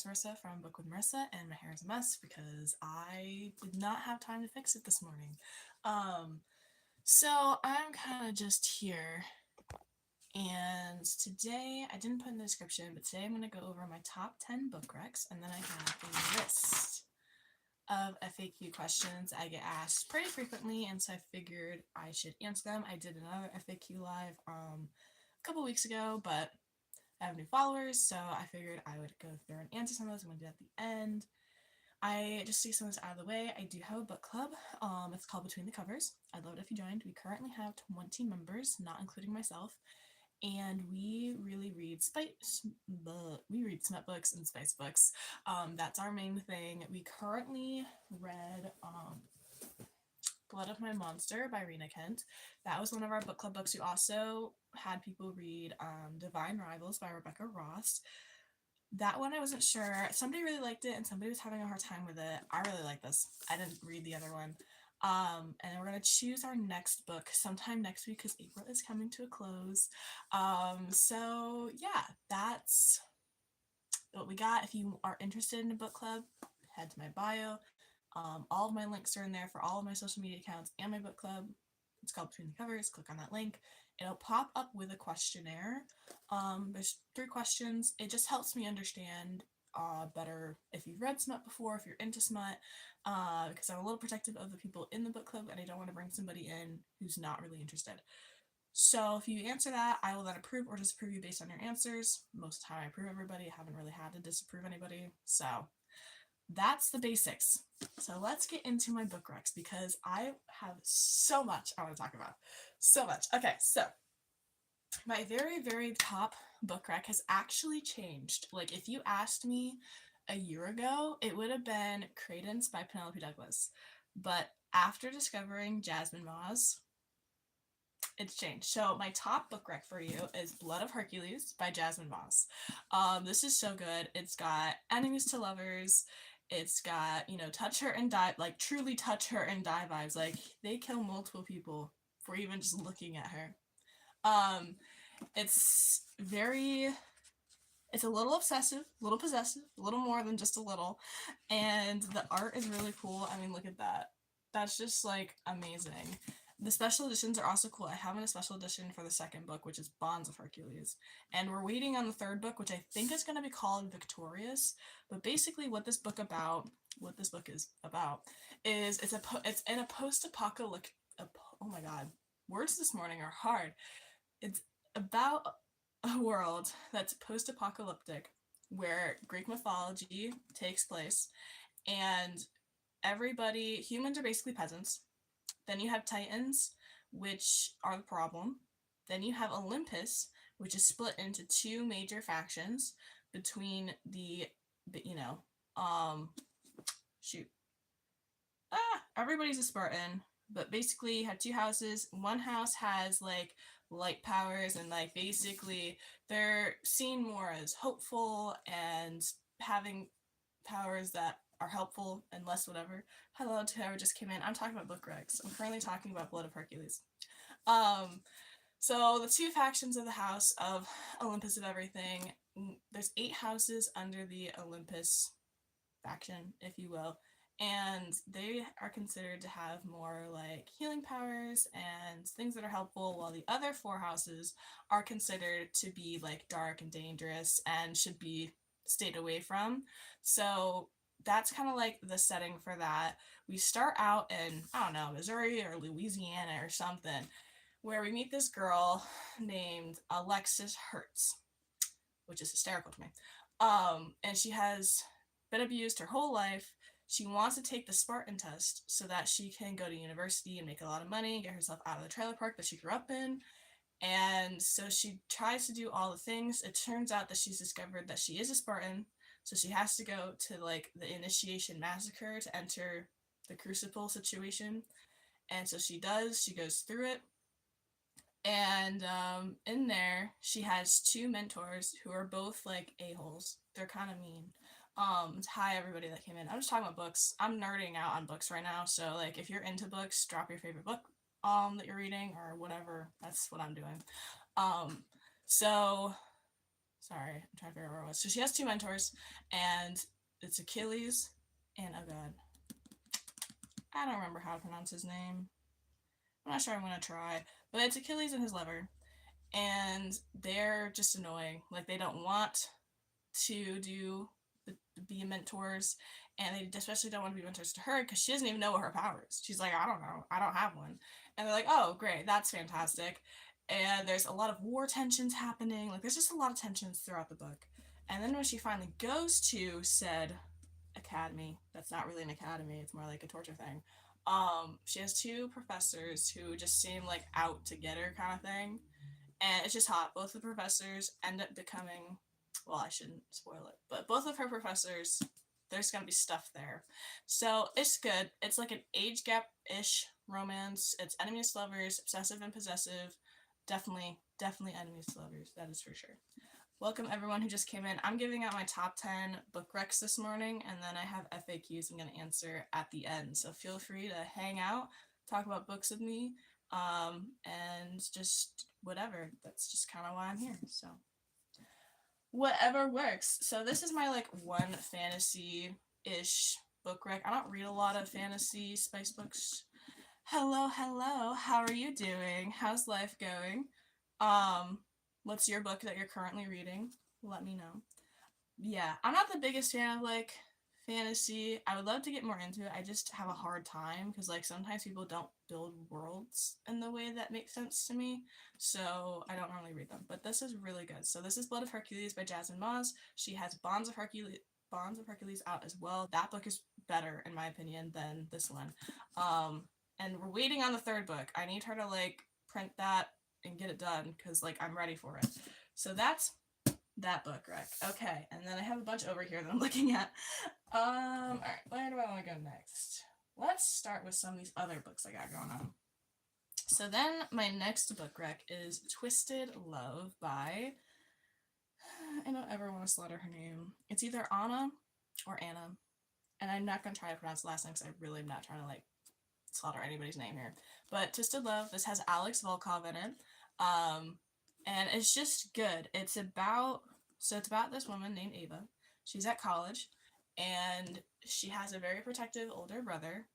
Marissa from Book with Marissa, and my hair is a mess because I did not have time to fix it this morning. Um, so I'm kind of just here, and today I didn't put in the description, but today I'm going to go over my top 10 book recs, and then I have a list of FAQ questions I get asked pretty frequently, and so I figured I should answer them. I did another FAQ live a couple weeks ago, but I have new followers, so I figured I would go through and answer some of those. I'm going to do that at the end. I just to get some of this out of the way, I do have a book club. It's called Between the Covers. I'd love it if you joined. We currently have 20 members, not including myself, and we really read smut books and spice books. That's our main thing. We currently read Blood of My Monster by Rina. That was one of our book club books. We also had people read Divine Rivals by Rebecca Ross. That one I wasn't sure. Somebody really liked it and somebody was having a hard time with it. I really like this. I didn't read the other one. And then we're going to choose our next book sometime next week because April is coming to a close. So yeah, that's what we got. If you are interested in a book club, head to my bio. All of my links are in there for all of my social media accounts and my book club. It's called Between the Covers. Click on that link. It'll pop up with a questionnaire. There's 3 questions. It just helps me understand better if you've read smut before, if you're into smut, because I'm a little protective of the people in the book club and I don't want to bring somebody in who's not really interested. So if you answer that, I will then approve or disapprove you based on your answers. Most of the time I approve everybody. I haven't really had to disapprove anybody. So that's the basics. So let's get into my book recs because I have so much I want to talk about. So much. Okay, so my very, very top book rec has actually changed. Like, if you asked me a year ago, it would have been Crawdads by Penelope Douglas. But after discovering Jasmine Moss, it's changed. So my top book rec for you is Blood of Hercules by Jasmine Moss. This is so good. It's got enemies to lovers. It's got, touch her and die, like truly touch her and die vibes. Like they kill multiple people for even just looking at her. It's a little obsessive, a little possessive, a little more than just a little. And the art is really cool. I mean, look at that. That's just like amazing. The special editions are also cool. I have a special edition for the second book, which is Bonds of Hercules. And we're waiting on the third book, which I think is going to be called Victorious. But basically what this book is about is it's in a post-apocalyptic, oh my god, words this morning are hard. It's about a world that's post-apocalyptic where Greek mythology takes place and humans are basically peasants. Then you have Titans, which are the problem. Then you have Olympus, which is split into 2 major factions between everybody's a Spartan, but basically you have 2 houses. One house has like light powers and like basically they're seen more as hopeful and having powers that are helpful and less whatever. Hello to whoever just came in. I'm talking about book recs. I'm currently talking about Blood of Hercules. So the 2 factions of the House of Olympus of everything, there's 8 houses under the Olympus faction, if you will, and they are considered to have more like healing powers and things that are helpful, while the other 4 houses are considered to be like dark and dangerous and should be stayed away from. So that's kind of like the setting for that. We start out in, I don't know, Missouri or Louisiana or something, where we meet this girl named Alexis Hertz, which is hysterical to me. And she has been abused her whole life. She wants to take the Spartan test so that she can go to university and make a lot of money, get herself out of the trailer park that she grew up in. And so she tries to do all the things. It turns out that she's discovered that she is a Spartan. So she has to go to like the initiation massacre to enter the crucible situation. And so she does. She goes through it. And in there, she has 2 mentors who are both like a-holes. They're kind of mean. Hi everybody that came in. I'm just talking about books. I'm nerding out on books right now. So like if you're into books, drop your favorite book that you're reading or whatever. That's what I'm doing. So Sorry, I'm trying to figure out where it was. So she has 2 mentors, and it's Achilles and, oh god, I don't remember how to pronounce his name. I'm not sure I'm gonna try, but it's Achilles and his lover, and they're just annoying. Like, they don't want to be mentors, and they especially don't want to be mentors to her because she doesn't even know what her power is. She's like, I don't know, I don't have one. And they're like, oh great, that's fantastic. And there's a lot of war tensions happening. Like, there's just a lot of tensions throughout the book. And then when she finally goes to said academy, that's not really an academy, it's more like a torture thing, she has 2 professors who just seem like out to get her kind of thing, and it's just hot. Both the professors end up becoming, well, I shouldn't spoil it, but both of her professors, there's gonna be stuff there. So it's good. It's like an age gap-ish romance. It's enemies to lovers, obsessive and possessive. Definitely enemies to lovers, that is for sure. Welcome everyone who just came in. I'm giving out my top 10 book recs this morning, and then I have FAQs I'm going to answer at the end. So feel free to hang out, talk about books with me, and just whatever. That's just kind of why I'm here. So whatever works. So this is my like one fantasy-ish book rec. I don't read a lot of fantasy spice books. Hello, how are you doing? How's life going? What's your book that you're currently reading? Let me know. Yeah, I'm not the biggest fan of like fantasy. I would love to get more into it. I just have a hard time because like sometimes people don't build worlds in the way that makes sense to me, so I don't normally read them. But this is really good. So this is Blood of Hercules by Jasmine. She has Bonds of Hercules out as well. That book is better in my opinion than this one. And we're waiting on the 3rd book. I need her to like print that and get it done because like I'm ready for it. So that's that book rec. Okay, and then I have a bunch over here that I'm looking at. Alright, where do I want to go next? Let's start with some of these other books I got going on. So then my next book rec is Twisted Love by, I don't ever want to slaughter her name. It's either Anna or Anna, and I'm not going to try to pronounce the last name because I really am not trying to like slaughter anybody's name here. But Twisted Love, this has Alex Volkov in it. And it's just good. It's about this woman named Ava. She's at college, and she has a very protective older brother,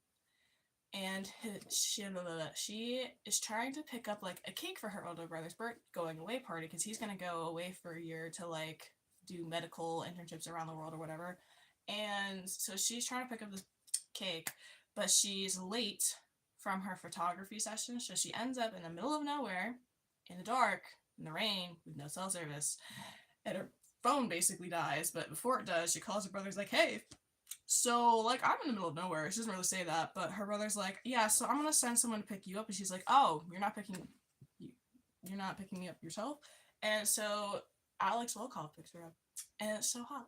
and she is trying to pick up like a cake for her older brother's going away party because he's going to go away for a year to like do medical internships around the world or whatever. And so she's trying to pick up this cake, but she's late from her photography session, so she ends up in the middle of nowhere, in the dark, in the rain, with no cell service, and her phone basically dies. But before it does, she calls her brother's like, hey, so like I'm in the middle of nowhere. She doesn't really say that, but her brother's like, yeah, so I'm gonna send someone to pick you up. And she's like, oh, you're not picking me up yourself. And so Alex Volkov picks her up, and it's so hot.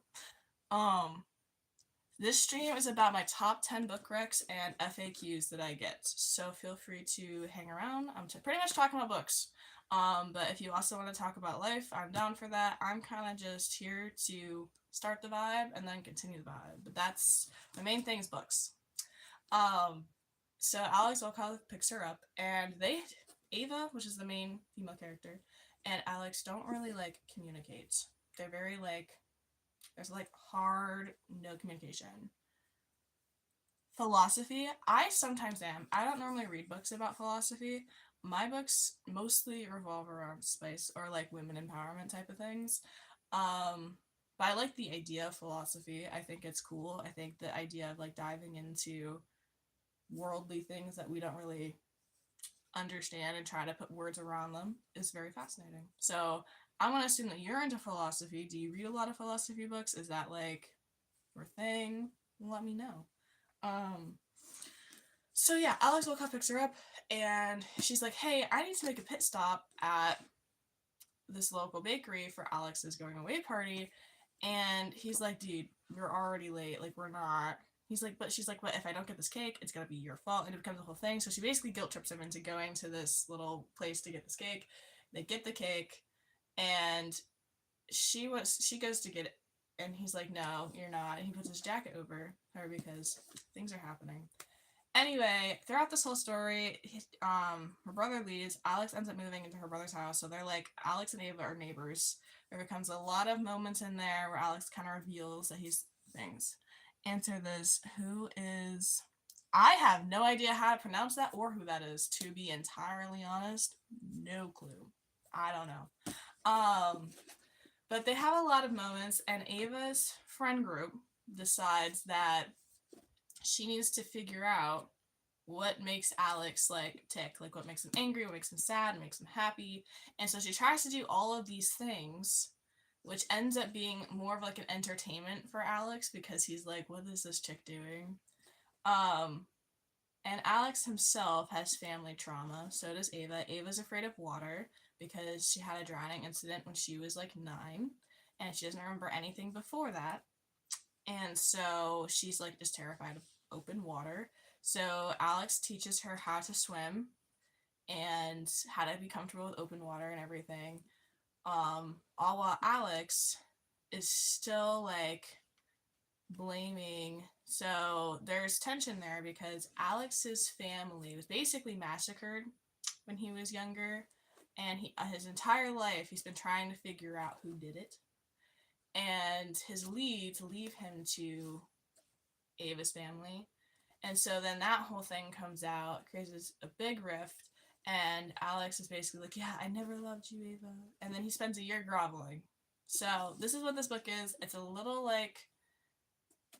This stream is about my top 10 book recs and FAQs that I get, so feel free to hang around. I'm pretty much talking about books, but if you also want to talk about life, I'm down for that. I'm kind of just here to start the vibe and then continue the vibe, but that's the main thing is books. So Alex Volkov picks her up, and Ava, which is the main female character, and Alex don't really like communicate. They're very like, there's like hard no communication. Philosophy, I sometimes am. I don't normally read books about philosophy. My books mostly revolve around spice or like women empowerment type of things. But I like the idea of philosophy. I think it's cool. I think the idea of like diving into worldly things that we don't really understand and try to put words around them is very fascinating. So I'm gonna assume that you're into philosophy. Do you read a lot of philosophy books? Is that like your thing? Let me know. So yeah, Alex Volkov picks her up, and she's like, hey, I need to make a pit stop at this local bakery for Alex's going away party. And he's like, dude, we're already late. Like, we're not. He's like, but she's like, but if I don't get this cake, it's gonna be your fault. And it becomes a whole thing. So she basically guilt trips him into going to this little place to get this cake. They get the cake, and she goes to get it, and he's like, no, you're not. And he puts his jacket over her because things are happening. Anyway, throughout this whole story, her brother leaves. Alex ends up moving into her brother's house, so they're like Alex and Ava are neighbors. There becomes a lot of moments in there where Alex kind of reveals that he's things. Answer this: who is? I have no idea how to pronounce that or who that is. To be entirely honest, no clue. I don't know. But they have a lot of moments, and Ava's friend group decides that she needs to figure out what makes Alex like tick, like what makes him angry, what makes him sad, what makes him happy. And so she tries to do all of these things, which ends up being more of like an entertainment for Alex because he's like, what is this chick doing? Um and Alex himself has family trauma. So does Ava. Ava's afraid of water because she had a drowning incident when she was like 9, and she doesn't remember anything before that. And so she's like just terrified of open water. So Alex teaches her how to swim and how to be comfortable with open water and everything. All while Alex is still like blaming. So there's tension there because Alex's family was basically massacred when he was younger, and his entire life he's been trying to figure out who did it. And his leads leave him to Ava's family. And so then that whole thing comes out, creates a big rift, and Alex is basically like, yeah, I never loved you, Ava. And then he spends a year groveling. So this is what this book is. It's a little like,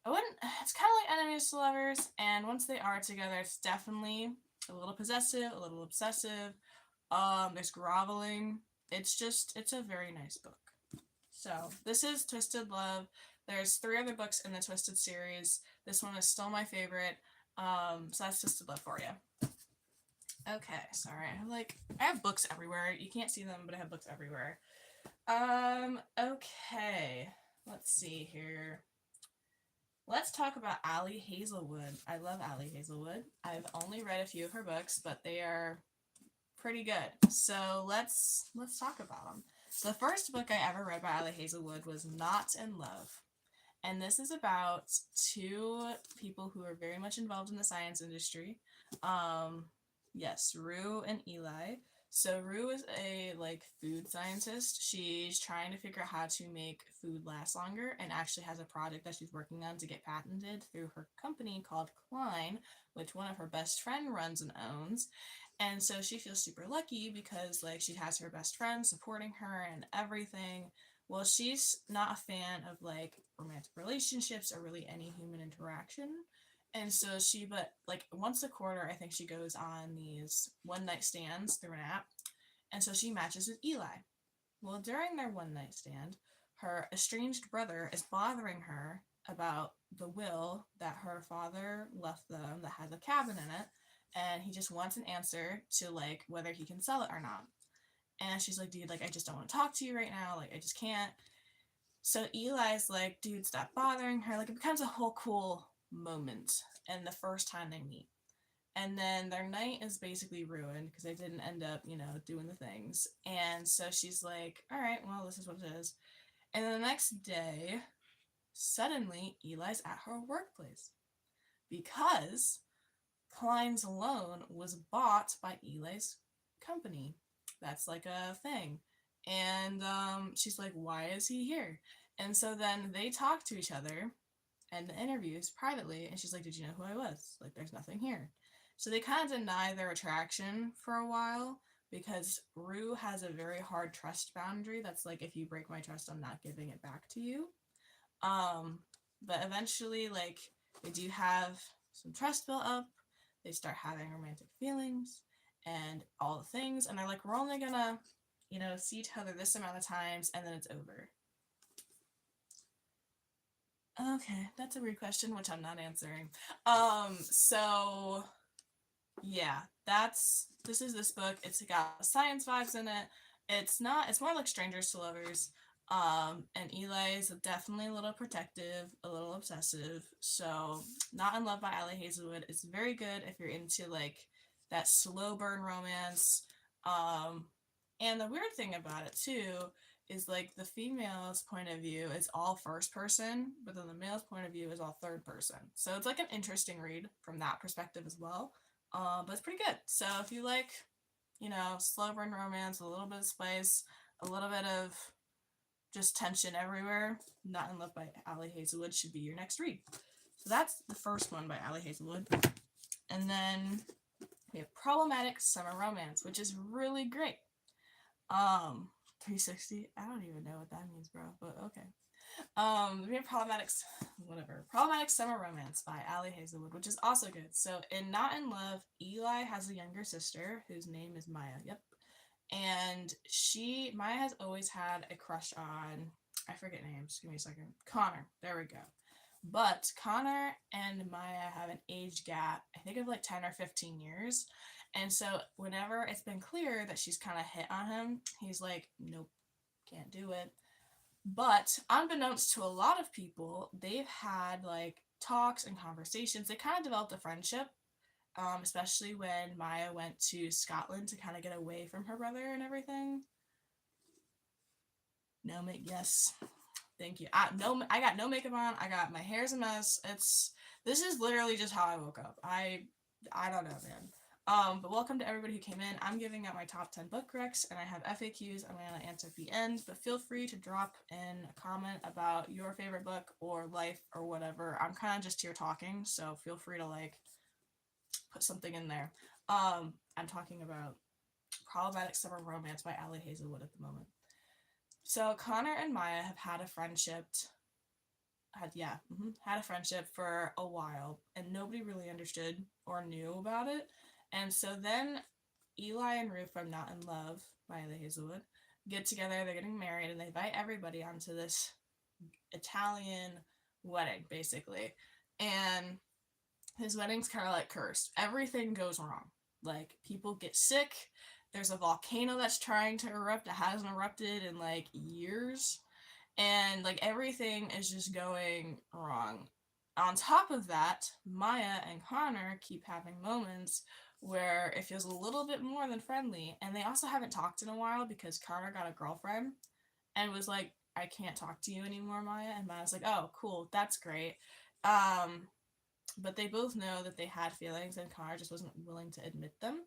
it's kind of like enemies to lovers, and once they are together, it's definitely a little possessive, a little obsessive. There's groveling. It's a very nice book. So this is Twisted Love. There's 3 other books in the Twisted series. This one is still my favorite. So that's Twisted Love for you. Okay, sorry. I have books everywhere. You can't see them, but I have books everywhere. Okay. Let's see here. Let's talk about Ali Hazelwood. I love Ali Hazelwood. I've only read a few of her books, but they are pretty good. So let's talk about them. The first book I ever read by Ali Hazelwood was Not in Love. And this is about 2 people who are very much involved in the science industry. Yes, Rue and Eli. So Rue is a food scientist. She's trying to figure out how to make food last longer, and actually has a project that she's working on to get patented through her company called Klein, which one of her best friend runs and owns. And so she feels super lucky because she has her best friend supporting her and everything. Well, she's not a fan of romantic relationships or really any human interaction. And so once a quarter, I think she goes on these one night stands through an app. And so she matches with Eli. Well, during their one night stand, her estranged brother is bothering her about the will that her father left them that has a cabin in it. And he just wants an answer to whether he can sell it or not. And she's like, dude, I just don't want to talk to you right now. I just can't. So Eli's like, dude, stop bothering her. It becomes a whole cool moment. And the first time they meet. And then their night is basically ruined because they didn't end up, doing the things. And so she's like, all right, well, this is what it is. And then the next day, suddenly, Eli's at her workplace. Because Klein's loan was bought by Eli's company. That's a thing. And she's like, why is he here? And so then they talk to each other and the interviews privately, and she's like, did you know who I was? There's nothing here. So they kind of deny their attraction for a while because Rue has a very hard trust boundary that's if you break my trust, I'm not giving it back to you. But eventually they do have some trust built up. They start having romantic feelings and all the things, and they're like, we're only gonna see each other this amount of times and then it's over. Okay, that's a weird question, which I'm not answering. So yeah, this is this book. It's got science vibes in it. It's more like Strangers to Lovers. And Eli's definitely a little protective, a little obsessive. So Not in Love by Ali Hazelwood is very good if you're into that slow burn romance. And the weird thing about it too is like the female's point of view is all first person, but then the male's point of view is all third person. So it's like an interesting read from that perspective as well. But it's pretty good. So if you like, you know, slow burn romance, a little bit of spice, a little bit of just tension everywhere, Not in Love by Ali Hazelwood should be your next read. So that's the first one by Ali Hazelwood. And then we have Problematic Summer Romance, which is really great. 360, I don't even know what that means, bro, but okay. We have Problematic Summer Romance by Ali Hazelwood, which is also good. So in Not in Love, Eli has a younger sister whose name is Maya. Yep. And Maya has always had a crush on, I forget names, give me a second, Connor. There we go. But Connor and Maya have an age gap, I think of like 10 or 15 years. And so whenever it's been clear that she's kind of hit on him, he's like, nope, can't do it. But unbeknownst to a lot of people, they've had like talks and conversations. They kind of developed a friendship, especially when Maya went to Scotland to kind of get away from her brother and everything. Yes. Thank you. I got no makeup on. I got my hair's a mess. This is literally just how I woke up. I don't know, man. But welcome to everybody who came in. I'm giving out my top 10 book recs, and I have FAQs I'm going to answer at the end, but feel free to drop in a comment about your favorite book or life or whatever. I'm kind of just here talking, so feel free to like put something in there. I'm talking about Problematic Summer Romance by Ali Hazelwood at the moment. So Connor and Maya have had a friendship for a while, and nobody really understood or knew about it. And so then Eli and Ruth from Not in Love by Ali Hazelwood get together, they're getting married, and they invite everybody onto this Italian wedding, basically. And his wedding's kind of like cursed. Everything goes wrong. Like, people get sick. There's a volcano that's trying to erupt that hasn't erupted in like years. And like everything is just going wrong. On top of that, Maya and Connor keep having moments where it feels a little bit more than friendly. And they also haven't talked in a while because Connor got a girlfriend and was like, I can't talk to you anymore, Maya. And Maya's like, oh, cool, that's great. But they both know that they had feelings and Connor just wasn't willing to admit them.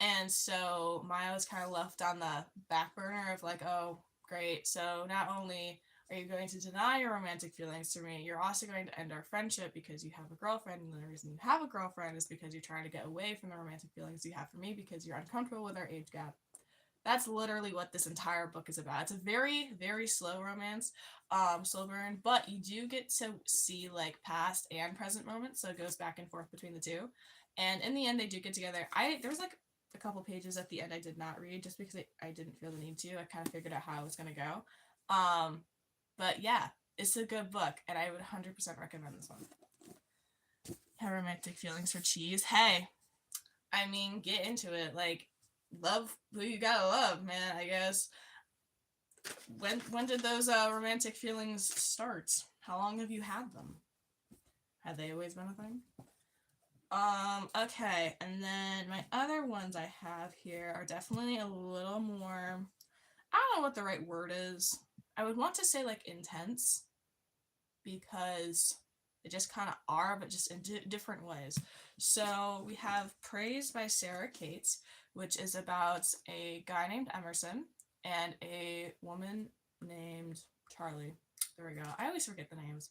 And so Maya was kind of left on the back burner of like, oh, great. So not only are you going to deny your romantic feelings to me, you're also going to end our friendship because you have a girlfriend. And the reason you have a girlfriend is because you're trying to get away from the romantic feelings you have for me because you're uncomfortable with our age gap. That's literally what this entire book is about. It's a very, very slow romance, slow burn, but you do get to see like past and present moments. So it goes back and forth between the two. And in the end, they do get together. There was like a couple pages at the end I did not read just because I didn't feel the need to. I kind of figured out how I was going to go. But yeah, it's a good book, and I would 100% recommend this one. Have romantic feelings for cheese? Hey, I mean, get into it. Like, love who you gotta love, man, I guess. When did those romantic feelings start? How long have you had them? Have they always been a thing? Okay, and then my other ones I have here are definitely a little more, I don't know what the right word is. I would want to say like intense, because they just kind of are, but just in different ways. So we have Praise by Sara Cate, which is about a guy named Emerson and a woman named Charlie. There we go. I always forget the names.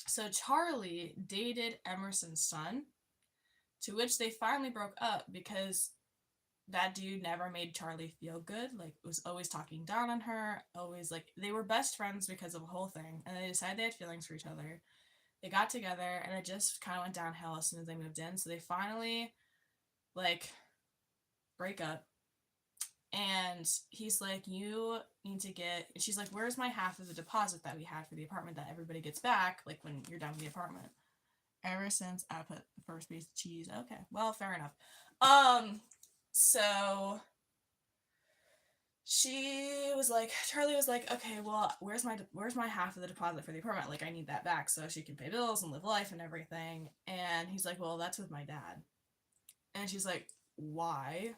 So Charlie dated Emerson's son, to which they finally broke up because that dude never made Charlie feel good. Like, was always talking down on her, always like, they were best friends because of the whole thing, and they decided they had feelings for each other. They got together, and it just kind of went downhill as soon as they moved in. So they finally like break up, and he's like, you need to get, she's like, where's my half of the deposit that we had for the apartment that everybody gets back, like when you're done with the apartment? Ever since I put the first piece of cheese. Okay, well, fair enough. So Charlie was like, okay, well, where's my half of the deposit for the apartment? Like, I need that back so she can pay bills and live life and everything. And he's like, well, that's with my dad. And she's like, why?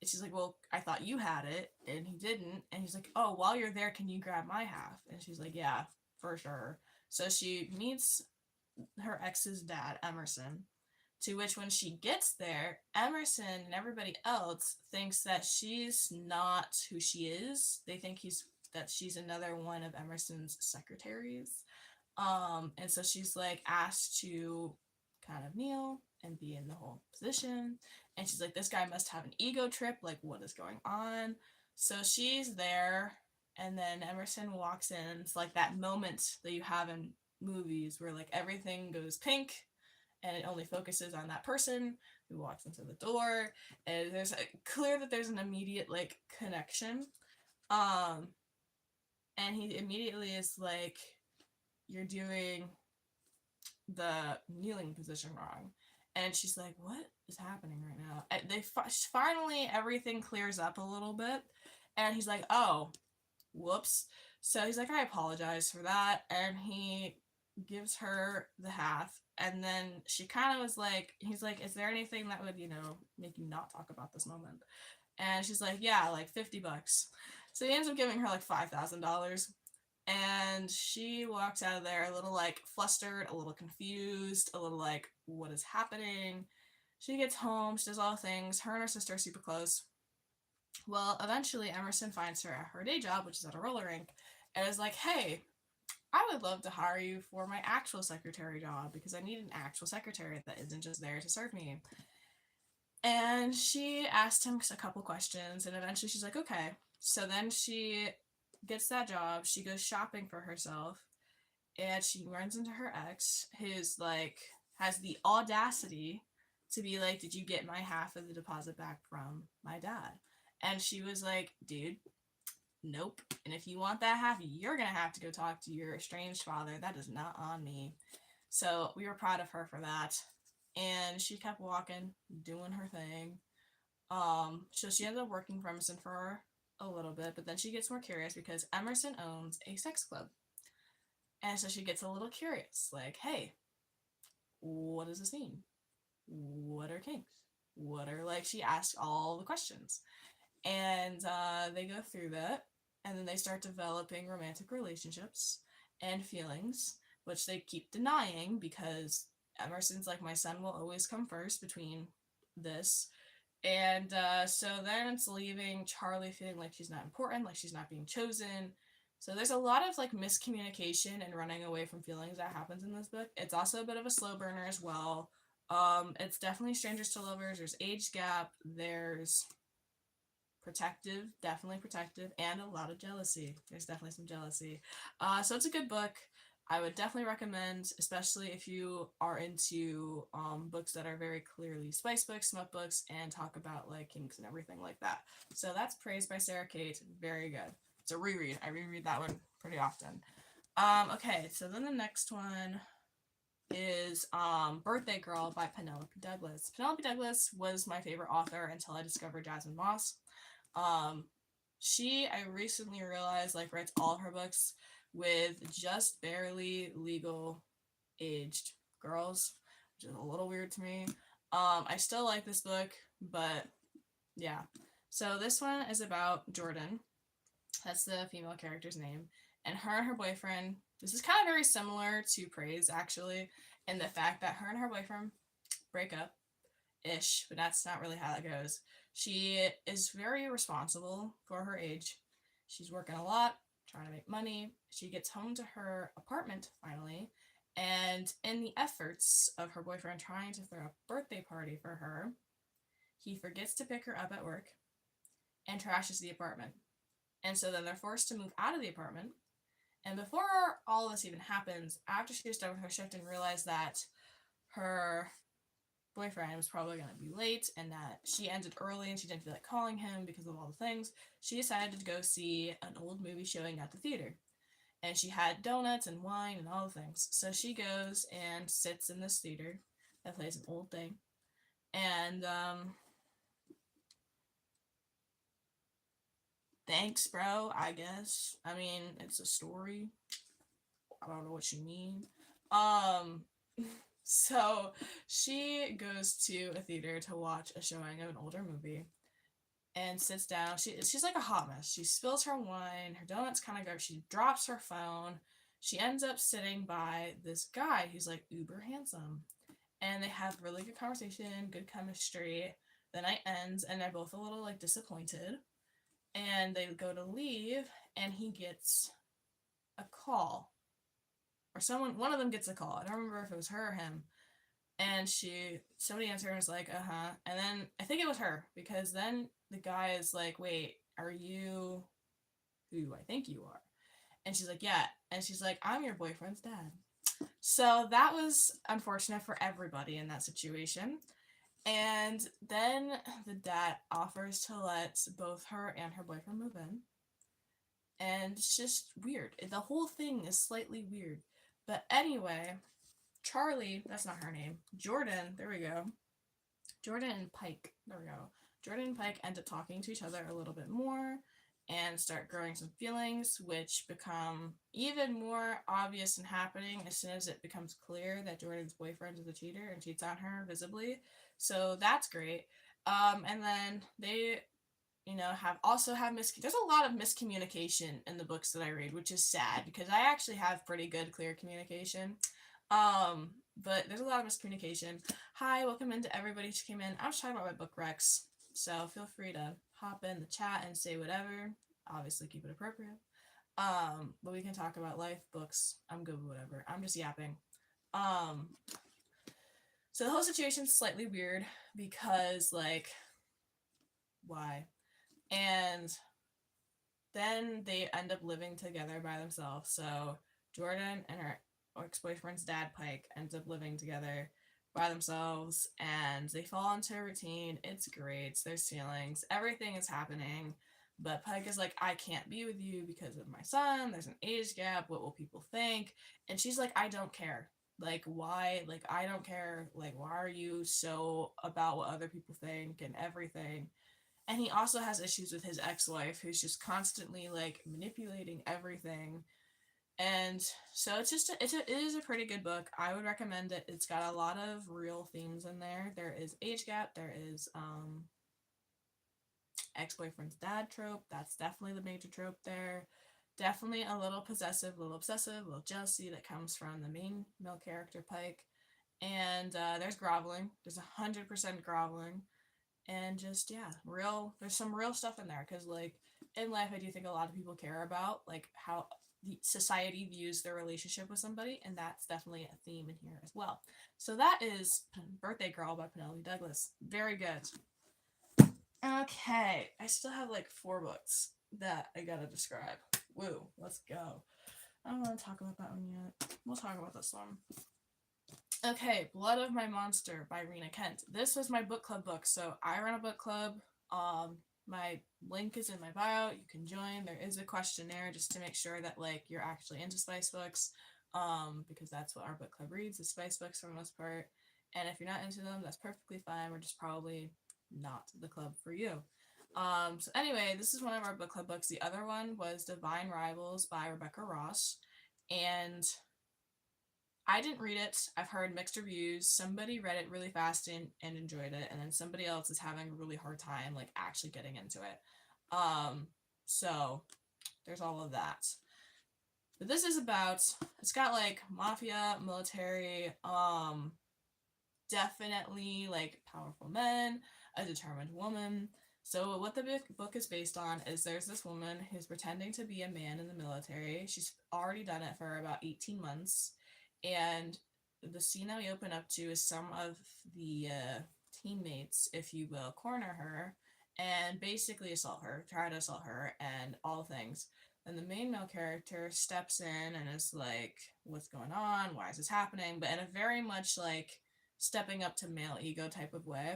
And she's like, well, I thought you had it, and he didn't. And he's like, oh, while you're there, can you grab my half? And she's like, yeah, for sure. So she meets her ex's dad, Emerson, to which when she gets there, Emerson and everybody else thinks that she's not who she is. They think that she's another one of Emerson's secretaries. And so she's like asked to kind of kneel and be in the whole position. And she's like, this guy must have an ego trip. Like, what is going on? So she's there, and then Emerson walks in. It's like that moment that you have in movies where like everything goes pink and it only focuses on that person who walks into the door. And clear that there's an immediate like connection. And he immediately is like, you're doing the kneeling position wrong. And she's like, what is happening right now? And finally everything clears up a little bit, and he's like, oh, whoops. So he's like, I apologize for that, and he gives her the half. And then she kind of was like, he's like, is there anything that would, make you not talk about this moment? And she's like, yeah, like $50. So he ends up giving her like $5,000. And she walks out of there a little like flustered, a little confused, a little like, what is happening? She gets home, she does all the things. Her and her sister are super close. Well, eventually Emerson finds her at her day job, which is at a roller rink, and is like, hey, I would love to hire you for my actual secretary job because I need an actual secretary that isn't just there to serve me. And she asked him a couple questions, and eventually she's like, okay. So then she gets that job, she goes shopping for herself, and she runs into her ex, who's like, has the audacity to be like, did you get my half of the deposit back from my dad? And she was like, dude, nope. And if you want that half, you're gonna have to go talk to your estranged father. That is not on me. So we were proud of her for that. And she kept walking, doing her thing. So she ended up working for Emerson for a little bit, but then she gets more curious because Emerson owns a sex club. And so she gets a little curious, like, hey, what does this mean? What are kinks? What are, like, she asks all the questions. And they go through that, and then they start developing romantic relationships and feelings, which they keep denying because Emerson's like, my son will always come first between this. And so then it's leaving Charlie feeling like she's not important, like she's not being chosen. So there's a lot of like miscommunication and running away from feelings that happens in this book. It's also a bit of a slow burner as well. It's definitely strangers to lovers. There's age gap. There's definitely protective, and a lot of jealousy. There's definitely some jealousy. So it's a good book. I would definitely recommend, especially if you are into books that are very clearly spice books, smut books, and talk about like kinks and everything like that. So that's Praised by Sarah Cate. Very good. It's a reread. I reread that one pretty often. Okay, so then the next one is Birthday Girl by Penelope Douglas. Penelope Douglas was my favorite author until I discovered Jasmine Moss. I recently realized, like, writes all of her books with just barely legal aged girls, which is a little weird to me. I still like this book, but yeah. So this one is about Jordan. That's the female character's name. And her boyfriend, this is kind of very similar to Praise, actually, in the fact that her and her boyfriend break up ish, but that's not really how that goes. She is very responsible for her age. She's working a lot, trying to make money. She gets home to her apartment finally, and in the efforts of her boyfriend trying to throw a birthday party for her, he forgets to pick her up at work and trashes the apartment. And so then they're forced to move out of the apartment. And before all of this even happens, after she was done with her shift and realized that her boyfriend was probably going to be late and that she ended early and she didn't feel like calling him because of all the things, she decided to go see an old movie showing at the theater. And she had donuts and wine and all the things. So she goes and sits in this theater that plays an old thing. And thanks, bro, I guess. I mean, it's a story. I don't know what you mean. So she goes to a theater to watch a showing of an older movie. and sits down. She's like a hot mess. She spills her wine, her donuts kind of go, she drops her phone. She ends up sitting by this guy who's like uber handsome. And they have really good conversation, good chemistry. The night ends and they're both a little like disappointed. And they go to leave and he gets a call. Or one of them gets a call. I don't remember if it was her or him. And somebody answered and was like, uh-huh. And then I think it was her, because then the guy is like, wait, are you who I think you are? And she's like, yeah. And she's like, I'm your boyfriend's dad. So that was unfortunate for everybody in that situation. And then the dad offers to let both her and her boyfriend move in. And it's just weird. The whole thing is slightly weird. But anyway, Charlie, that's not her name. Jordan, there we go. Jordan and Pike, there we go. Jordan and Pike end up talking to each other a little bit more and start growing some feelings, which become even more obvious and happening as soon as it becomes clear that Jordan's boyfriend is a cheater and cheats on her visibly. So that's great. And then they, there's a lot of miscommunication in the books that I read, which is sad because I actually have pretty good, clear communication. But there's a lot of miscommunication. Hi, welcome into everybody who came in. I was talking about my book recs, so feel free to hop in the chat and say whatever. Obviously, keep it appropriate. But we can talk about life, books. I'm good with whatever. I'm just yapping. So the whole situation's slightly weird because, like, why? And then they end up living together by themselves. So Jordan and her ex-boyfriend's dad, Pike, ends up living together by themselves, and they fall into a routine. It's great. There's feelings. Everything is happening. But Pike is like, I can't be with you because of my son. There's an age gap. What will people think? And she's like, I don't care. Like, why? Like, I don't care. Like, why are you so about what other people think and everything? And he also has issues with his ex-wife, who's just constantly, like, manipulating everything. And so it is a pretty good book. I would recommend it. It's got a lot of real themes in there. There is age gap. There is ex-boyfriend's dad trope. That's definitely the major trope there. Definitely a little possessive, a little obsessive, a little jealousy that comes from the main male character, Pike. And there's groveling. There's 100% groveling. And just, yeah, there's some real stuff in there. Because, like, in life, I do think a lot of people care about, like, how the society views their relationship with somebody, and that's definitely a theme in here as well. So that is Birthday Girl by Penelope Douglas. Very good. Okay, I still have like 4 books that I gotta describe. Woo, let's go. I don't want to talk about that one yet. We'll talk about this one. Okay, Blood of My Monster by Rina Kent. This was my book club book, so I run a book club. My link is in my bio. You can join. There is a questionnaire just to make sure that, like, you're actually into spice books, because that's what our book club reads, is spice books for the most part. And if you're not into them, that's perfectly fine. We're just probably not the club for you. So anyway, this is one of our book club books. The other one was Divine Rivals by Rebecca Ross, and I didn't read it. I've heard mixed reviews. Somebody read it really fast and enjoyed it, and then somebody else is having a really hard time, like, actually getting into it. So there's all of that. But this is it's got, like, mafia, military, definitely, like, powerful men, a determined woman. So what the book is based on is there's this woman who's pretending to be a man in the military. She's already done it for about 18 months. And the scene that we open up to is some of the teammates, if you will, corner her and basically try to assault her and all things. And the main male character steps in and is like, what's going on? Why is this happening? But in a very much, like, stepping up to male ego type of way,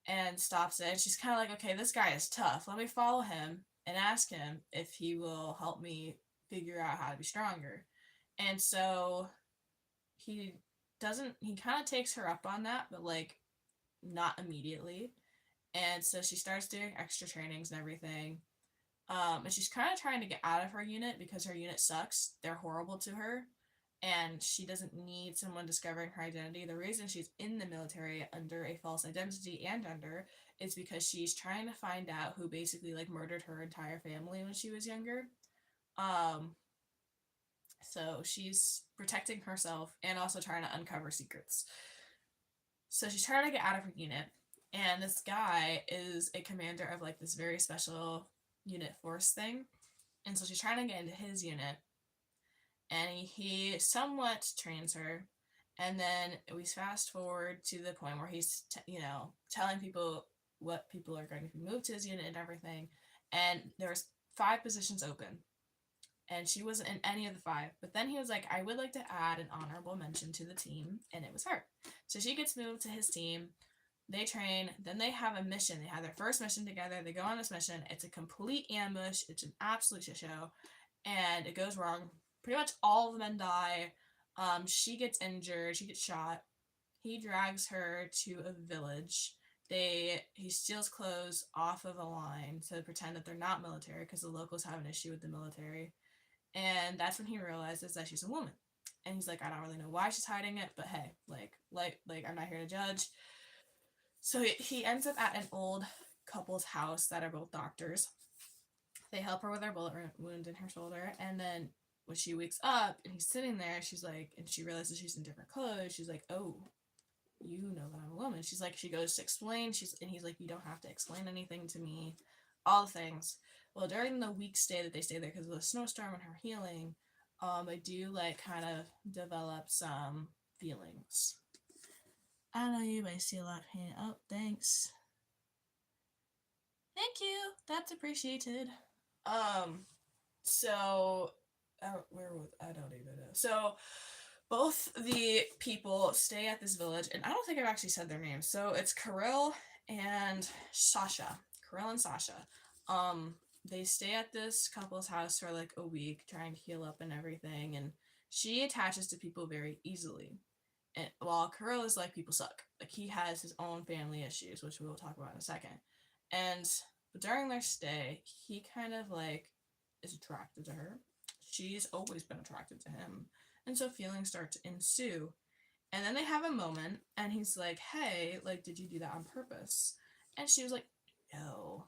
and stops it. And she's kind of like, okay, this guy is tough. Let me follow him and ask him if he will help me figure out how to be stronger. And so he kind of takes her up on that, but, like, not immediately. And so she starts doing extra trainings and everything. And she's kind of trying to get out of her unit because her unit sucks. They're horrible to her. and she doesn't need someone discovering her identity. The reason she's in the military under a false identity and gender is because she's trying to find out who basically like murdered her entire family when she was younger. Um, so she's protecting herself and also trying to uncover secrets. So she's trying to get out of her unit, and this guy is a commander of like this very special unit force thing, and so she's trying to get into his unit, and he somewhat trains her, and then we fast forward to the point where he's telling people what people are going to be moved to his unit and everything, and there's 5 positions open, and she wasn't in any of the 5. But then he was like, I would like to add an honorable mention to the team, and it was her. So she gets moved to his team. They train. Then they have a mission. They have their first mission together. They go on this mission. It's a complete ambush. It's an absolute shit show, and it goes wrong. Pretty much all of the men die. She gets injured. She gets shot. He drags her to a village. He steals clothes off of a line to pretend that they're not military because the locals have an issue with the military. And that's when he realizes that she's a woman. And he's like, I don't really know why she's hiding it, but hey, like I'm not here to judge. So he ends up at an old couple's house that are both doctors. They help her with her bullet wound in her shoulder, and then when she wakes up and he's sitting there, she's like, and she realizes she's in different clothes. She's like, oh, you know that I'm a woman. She's like, she goes to explain. And he's like, you don't have to explain anything to me. All the things. Well, during the week stay that they stay there because of the snowstorm and her healing, I do like kind of develop some feelings. I know you may see a lot of pain. Oh, thanks. Thank you. That's appreciated. So where was I don't even know. So both the people stay at this village, and I don't think I've actually said their names. So it's Kirill and Sasha. Kirill and Sasha. They stay at this couple's house for like a week, trying to heal up and everything, and she attaches to people very easily. And while Kirill is like, people suck. Like, he has his own family issues, which we will talk about in a second. And during their stay, he kind of like is attracted to her. She's always been attracted to him. And so feelings start to ensue. And then they have a moment, and he's like, hey, like, did you do that on purpose? And she was like, no.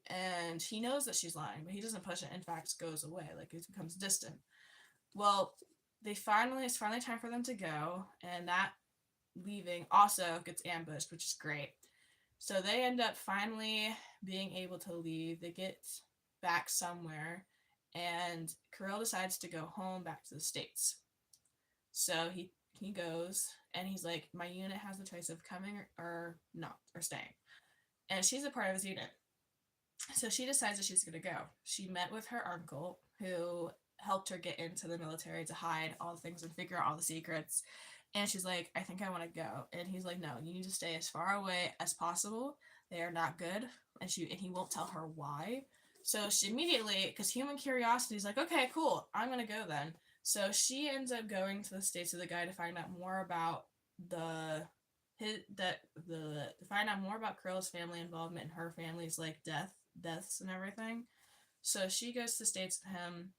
And he knows that she's lying, but he doesn't push it. In fact, goes away. Like, it becomes distant. Well, it's finally time for them to go, and that leaving also gets ambushed, which is great. So they end up finally being able to leave. They get back somewhere, and Kirill decides to go home back to the States. So he goes, and he's like, my unit has the choice of coming or not, or staying. And she's a part of his unit. So she decides that she's going to go. She met with her uncle, who helped her get into the military to hide all the things and figure out all the secrets. And she's like, I think I want to go. And he's like, no, you need to stay as far away as possible. They are not good. And he won't tell her why. So she immediately, because human curiosity is like, okay, cool, I'm going to go then. So she ends up going to the States with the guy to find out more about find out more about Kirill's family involvement in her family's like deaths and everything. So she goes to the States with him.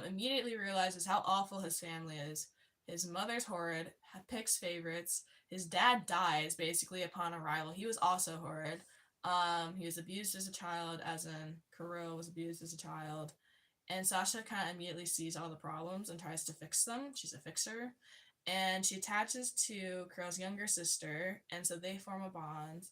Immediately realizes how awful his family is. His mother's horrid, picks favorites. His dad dies basically upon arrival. He was also horrid. He was abused as a child, as in Kirill was abused as a child. And Sasha kind of immediately sees all the problems and tries to fix them. She's a fixer. And she attaches to Kirill's younger sister, and so they form a bond.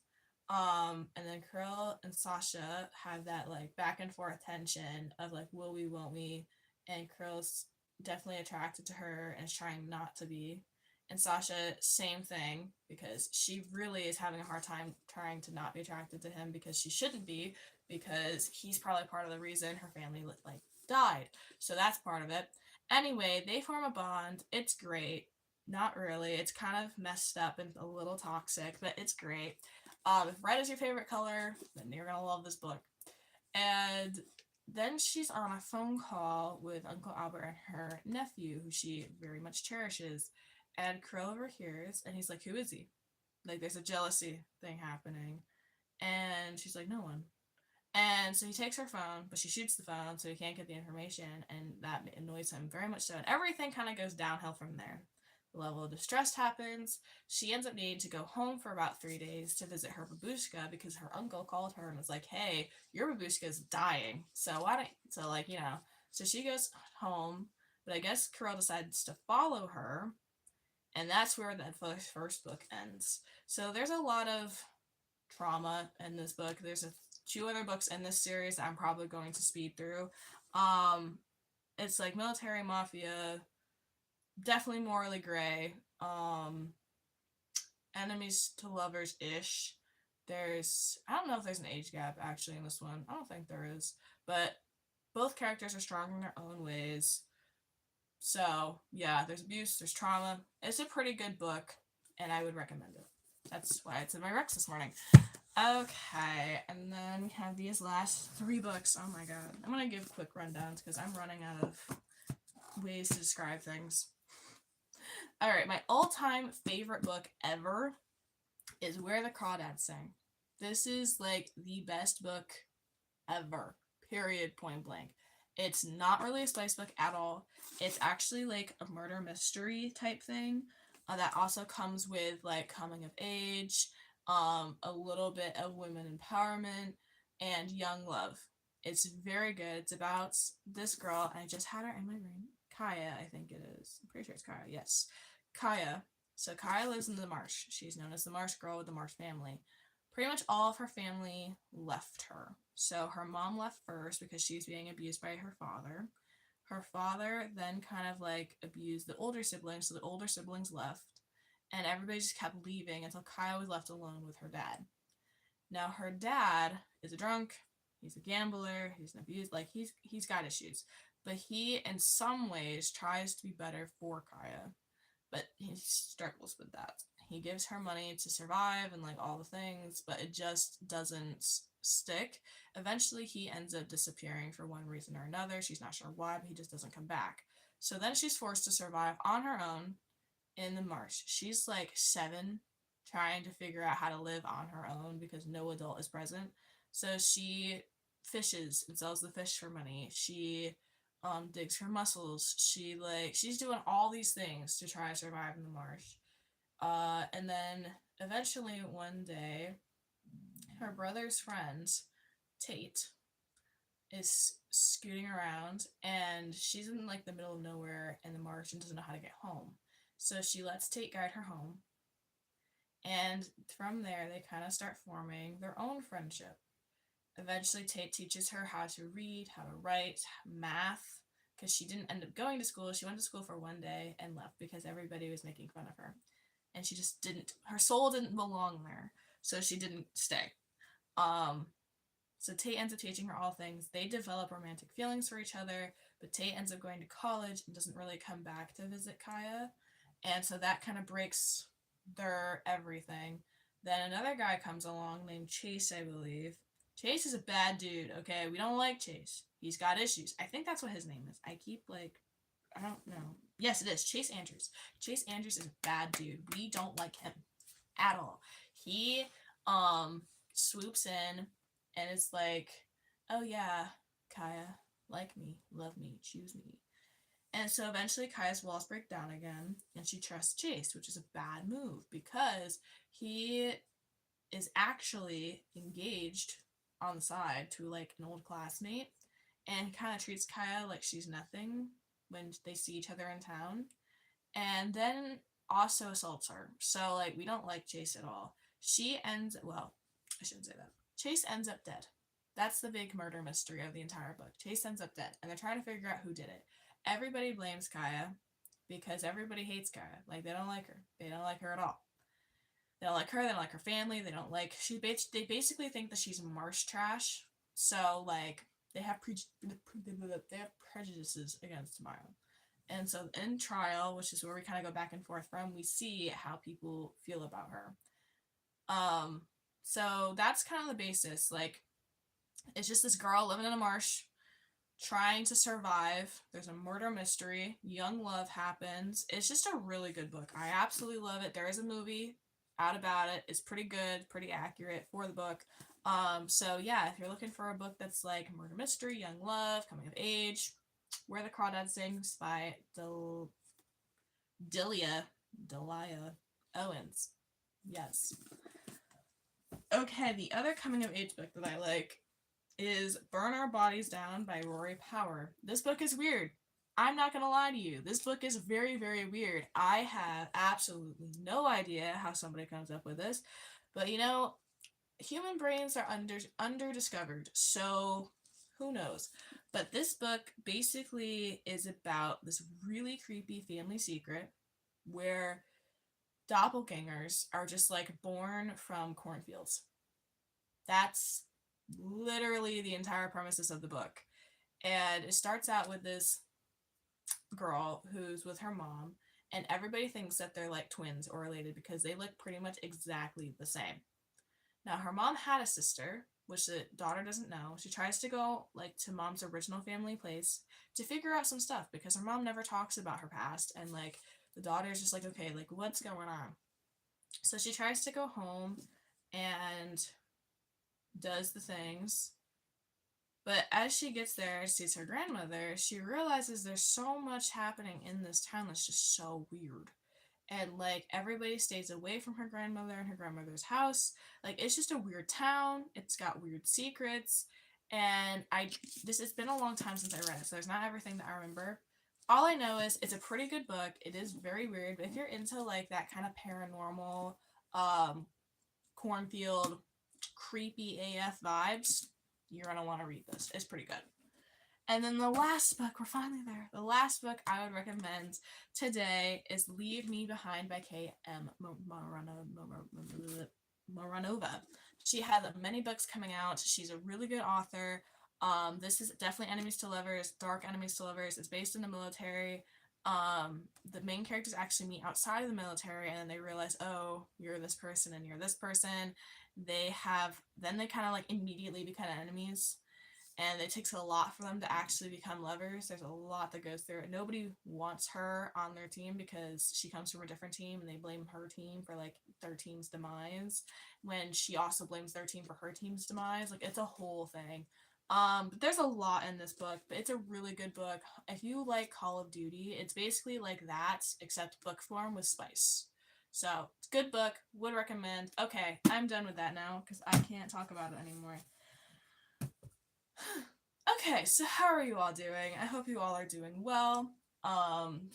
And then Kirill and Sasha have that like back and forth tension of like, will we, won't we? And Kirill's definitely attracted to her and is trying not to be. And Sasha, same thing, because she really is having a hard time trying to not be attracted to him because she shouldn't be, because he's probably part of the reason her family like died. So that's part of it. Anyway, they form a bond. It's great. Not really. It's kind of messed up and a little toxic, but it's great. If red is your favorite color, then you're gonna love this book. And then she's on a phone call with Uncle Albert and her nephew, who she very much cherishes. And Kirill overhears, and he's like, who is he? Like, there's a jealousy thing happening. And she's like, no one. And so he takes her phone, but she shoots the phone, so he can't get the information, and that annoys him very much so. And everything kind of goes downhill from there. The level of distress happens. She ends up needing to go home for about 3 days to visit her babushka because her uncle called her and was like, "Hey, your babushka is dying. So why don't so like you know?" So she goes home, but I guess Carol decides to follow her, and that's where the first book ends. So there's a lot of trauma in this book. There's two other books in this series that I'm probably going to speed through. It's like military mafia, definitely morally gray. Enemies to lovers ish. I don't know if there's an age gap actually in this one. I don't think there is, but both characters are strong in their own ways. So yeah, there's abuse, there's trauma. It's a pretty good book, and I would recommend it. That's why it's in my Rex this morning. Okay, and then we have these last three books. Oh my god. I'm going to give quick rundowns because I'm running out of ways to describe things. Alright, my all-time favorite book ever is Where the Crawdads Sing. This is like the best book ever. Period, point blank. It's not really a spice book at all. It's actually like a murder mystery type thing that also comes with like coming of age, a little bit of women empowerment, and young love. It's very good. It's about this girl, and I just had her in my brain. Kaya, I think it is. I'm pretty sure it's Kaya. Yes. Kaya. So Kaya lives in the marsh. She's known as the marsh girl with the marsh family. Pretty much all of her family left her. So her mom left first because she was being abused by her father. Her father then kind of like abused the older siblings, so the older siblings left, and everybody just kept leaving until Kaya was left alone with her dad. Now her dad is a drunk, he's a gambler, he's an abused, like he's got issues, but he in some ways tries to be better for Kaya, but he struggles with that. He gives her money to survive and like all the things, but it just doesn't stick. Eventually he ends up disappearing for one reason or another. She's not sure why, but he just doesn't come back. So then she's forced to survive on her own in the marsh. She's like 7, trying to figure out how to live on her own because no adult is present. So she fishes and sells the fish for money. She digs her mussels. She's doing all these things to try to survive in the marsh. And then eventually one day, her brother's friend, Tate, is scooting around, and she's in like the middle of nowhere in the marsh and doesn't know how to get home. So she lets Tate guide her home, and from there they kind of start forming their own friendship. Eventually Tate teaches her how to read, how to write, math, because she didn't end up going to school. She went to school for one day and left because everybody was making fun of her. And she just didn't, her soul didn't belong there, so she didn't stay. So Tate ends up teaching her all things. They develop romantic feelings for each other, but Tate ends up going to college and doesn't really come back to visit Kaya. And so that kind of breaks their everything. Then another guy comes along named Chase, I believe. Chase is a bad dude, okay? We don't like Chase. He's got issues. I think that's what his name is. I don't know. Yes, it is. Chase Andrews. Chase Andrews is a bad dude. We don't like him at all. He swoops in and it's like, "Oh yeah, Kaya, like me, love me, choose me." And so eventually Kaya's walls break down again and she trusts Chase, which is a bad move because he is actually engaged on the side to like an old classmate and kind of treats Kaya like she's nothing when they see each other in town, and then also assaults her. So like we don't like Chase at all. I shouldn't say that. Chase ends up dead. That's the big murder mystery of the entire book. Chase ends up dead, and they're trying to figure out who did it. Everybody blames Kaya because everybody hates Kaya. Like they don't like her. They don't like her at all. They don't like her. They don't like her family. They don't like They basically think that she's marsh trash. So like they have prejudices against Maya. And so in trial, which is where we kind of go back and forth from, we see how people feel about her. So that's kind of the basis. Like, it's just this girl living in a marsh, trying to survive. There's a murder mystery. Young love happens. It's just a really good book. I absolutely love it. There is a movie out about it. It's pretty good, pretty accurate for the book. So yeah, if you're looking for a book that's like murder mystery, young love, coming of age, Where the Crawdads Sings by Delia Owens. Yes. Okay, the other coming of age book that I like is Burn Our Bodies Down by Rory Power. This book is weird. I'm not gonna lie to you. This book is very, very weird. I have absolutely no idea how somebody comes up with this, but you know, human brains are under discovered, so who knows? But this book basically is about this really creepy family secret where doppelgangers are just like born from cornfields. That's literally the entire premises of the book. And it starts out with this girl who's with her mom, and everybody thinks that they're like twins or related because they look pretty much exactly the same. Now, her mom had a sister, which the daughter doesn't know. She tries to go like to mom's original family place to figure out some stuff because her mom never talks about her past, and like the daughter's just like, okay, like what's going on? So she tries to go home and does the things. But as she gets there and sees her grandmother, she realizes there's so much happening in this town that's just so weird. And like everybody stays away from her grandmother and her grandmother's house. Like it's just a weird town. It's got weird secrets. And it's been a long time since I read it, so there's not everything that I remember. All I know is it's a pretty good book. It is very weird, but if you're into like that kind of paranormal, cornfield, creepy AF vibes, you're gonna want to read this. It's pretty good. And then the last book, we're finally there. The last book I would recommend today is Leave Me Behind by K.M. Moronova. She has many books coming out. She's a really good author. This is definitely enemies to lovers, dark enemies to lovers. It's based in the military. The main characters actually meet outside of the military, and then they realize, oh, you're this person and you're this person. Then they kind of like immediately become enemies, and it takes a lot for them to actually become lovers. There's a lot that goes through it. Nobody wants her on their team because she comes from a different team, and they blame her team for like their team's demise when she also blames their team for her team's demise. Like it's a whole thing. But there's a lot in this book, but it's a really good book. If you like Call of Duty, it's basically like that except book form with spice. So it's a good book. Would recommend. Okay, I'm done with that now because I can't talk about it anymore. Okay, so how are you all doing? I hope you all are doing well.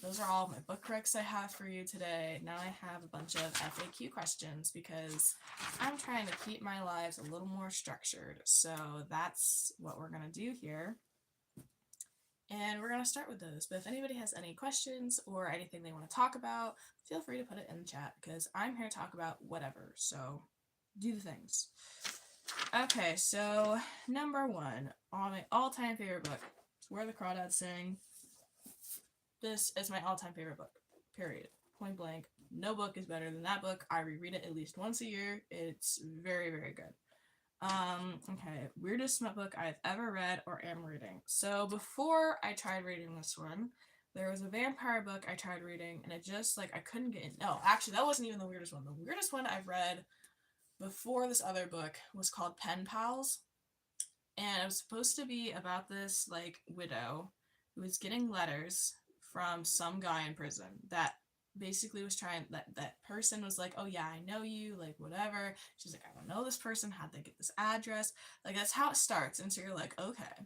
Those are all my book recs I have for you today. Now I have a bunch of FAQ questions because I'm trying to keep my lives a little more structured. So that's what we're going to do here. And we're going to start with those. But if anybody has any questions or anything they want to talk about, feel free to put it in the chat because I'm here to talk about whatever. So do the things. Okay, so number one on my all-time favorite book, Where the Crawdads Sing. This is my all-time favorite book, period. Point blank. No book is better than that book. I reread it at least once a year. It's very, very good. Okay, weirdest smut book I've ever read or am reading. So before I tried reading this one, there was a vampire book I tried reading, and it just, like, I couldn't get in. No, actually, that wasn't even the weirdest one. The weirdest one I've read before this other book was called Pen Pals, and it was supposed to be about this like widow who was getting letters from some guy in prison that basically was trying that person was like, oh yeah, I know you, like whatever. She's like, I don't know this person, how'd they get this address? Like that's how it starts, and so you're like, okay.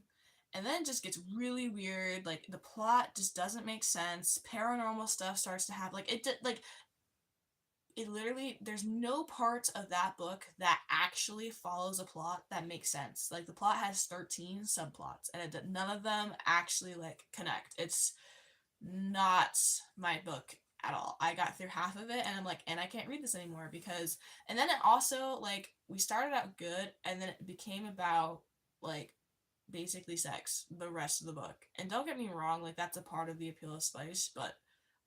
And then it just gets really weird, like the plot just doesn't make sense, paranormal stuff starts to happen, it literally, there's no parts of that book that actually follows a plot that makes sense. Like the plot has 13 subplots, and none of them actually like connect. It's not my book at all. I got through half of it, and I'm like, and I can't read this anymore because. And then it also like we started out good, and then it became about like basically sex the rest of the book. And don't get me wrong, like that's a part of the appeal of spice, but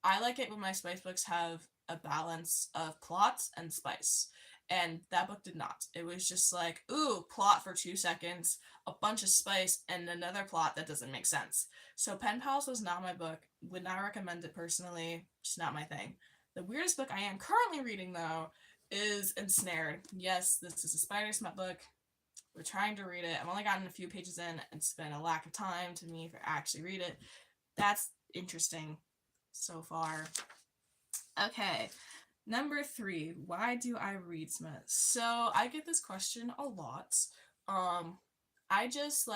I like it when my spice books have a balance of plots and spice. And that book did not. It was just like, ooh, plot for 2 seconds, a bunch of spice, and another plot that doesn't make sense. So Pen Pals was not my book. Would not recommend it personally. Just not my thing. The weirdest book I am currently reading, though, is Ensnared. Yes, this is a spider smut book. We're trying to read it. I've only gotten a few pages in. It's been a lack of time to me to actually read it. That's interesting so far. Okay, number 3. Why do I read Smut? So I get this question a lot. I just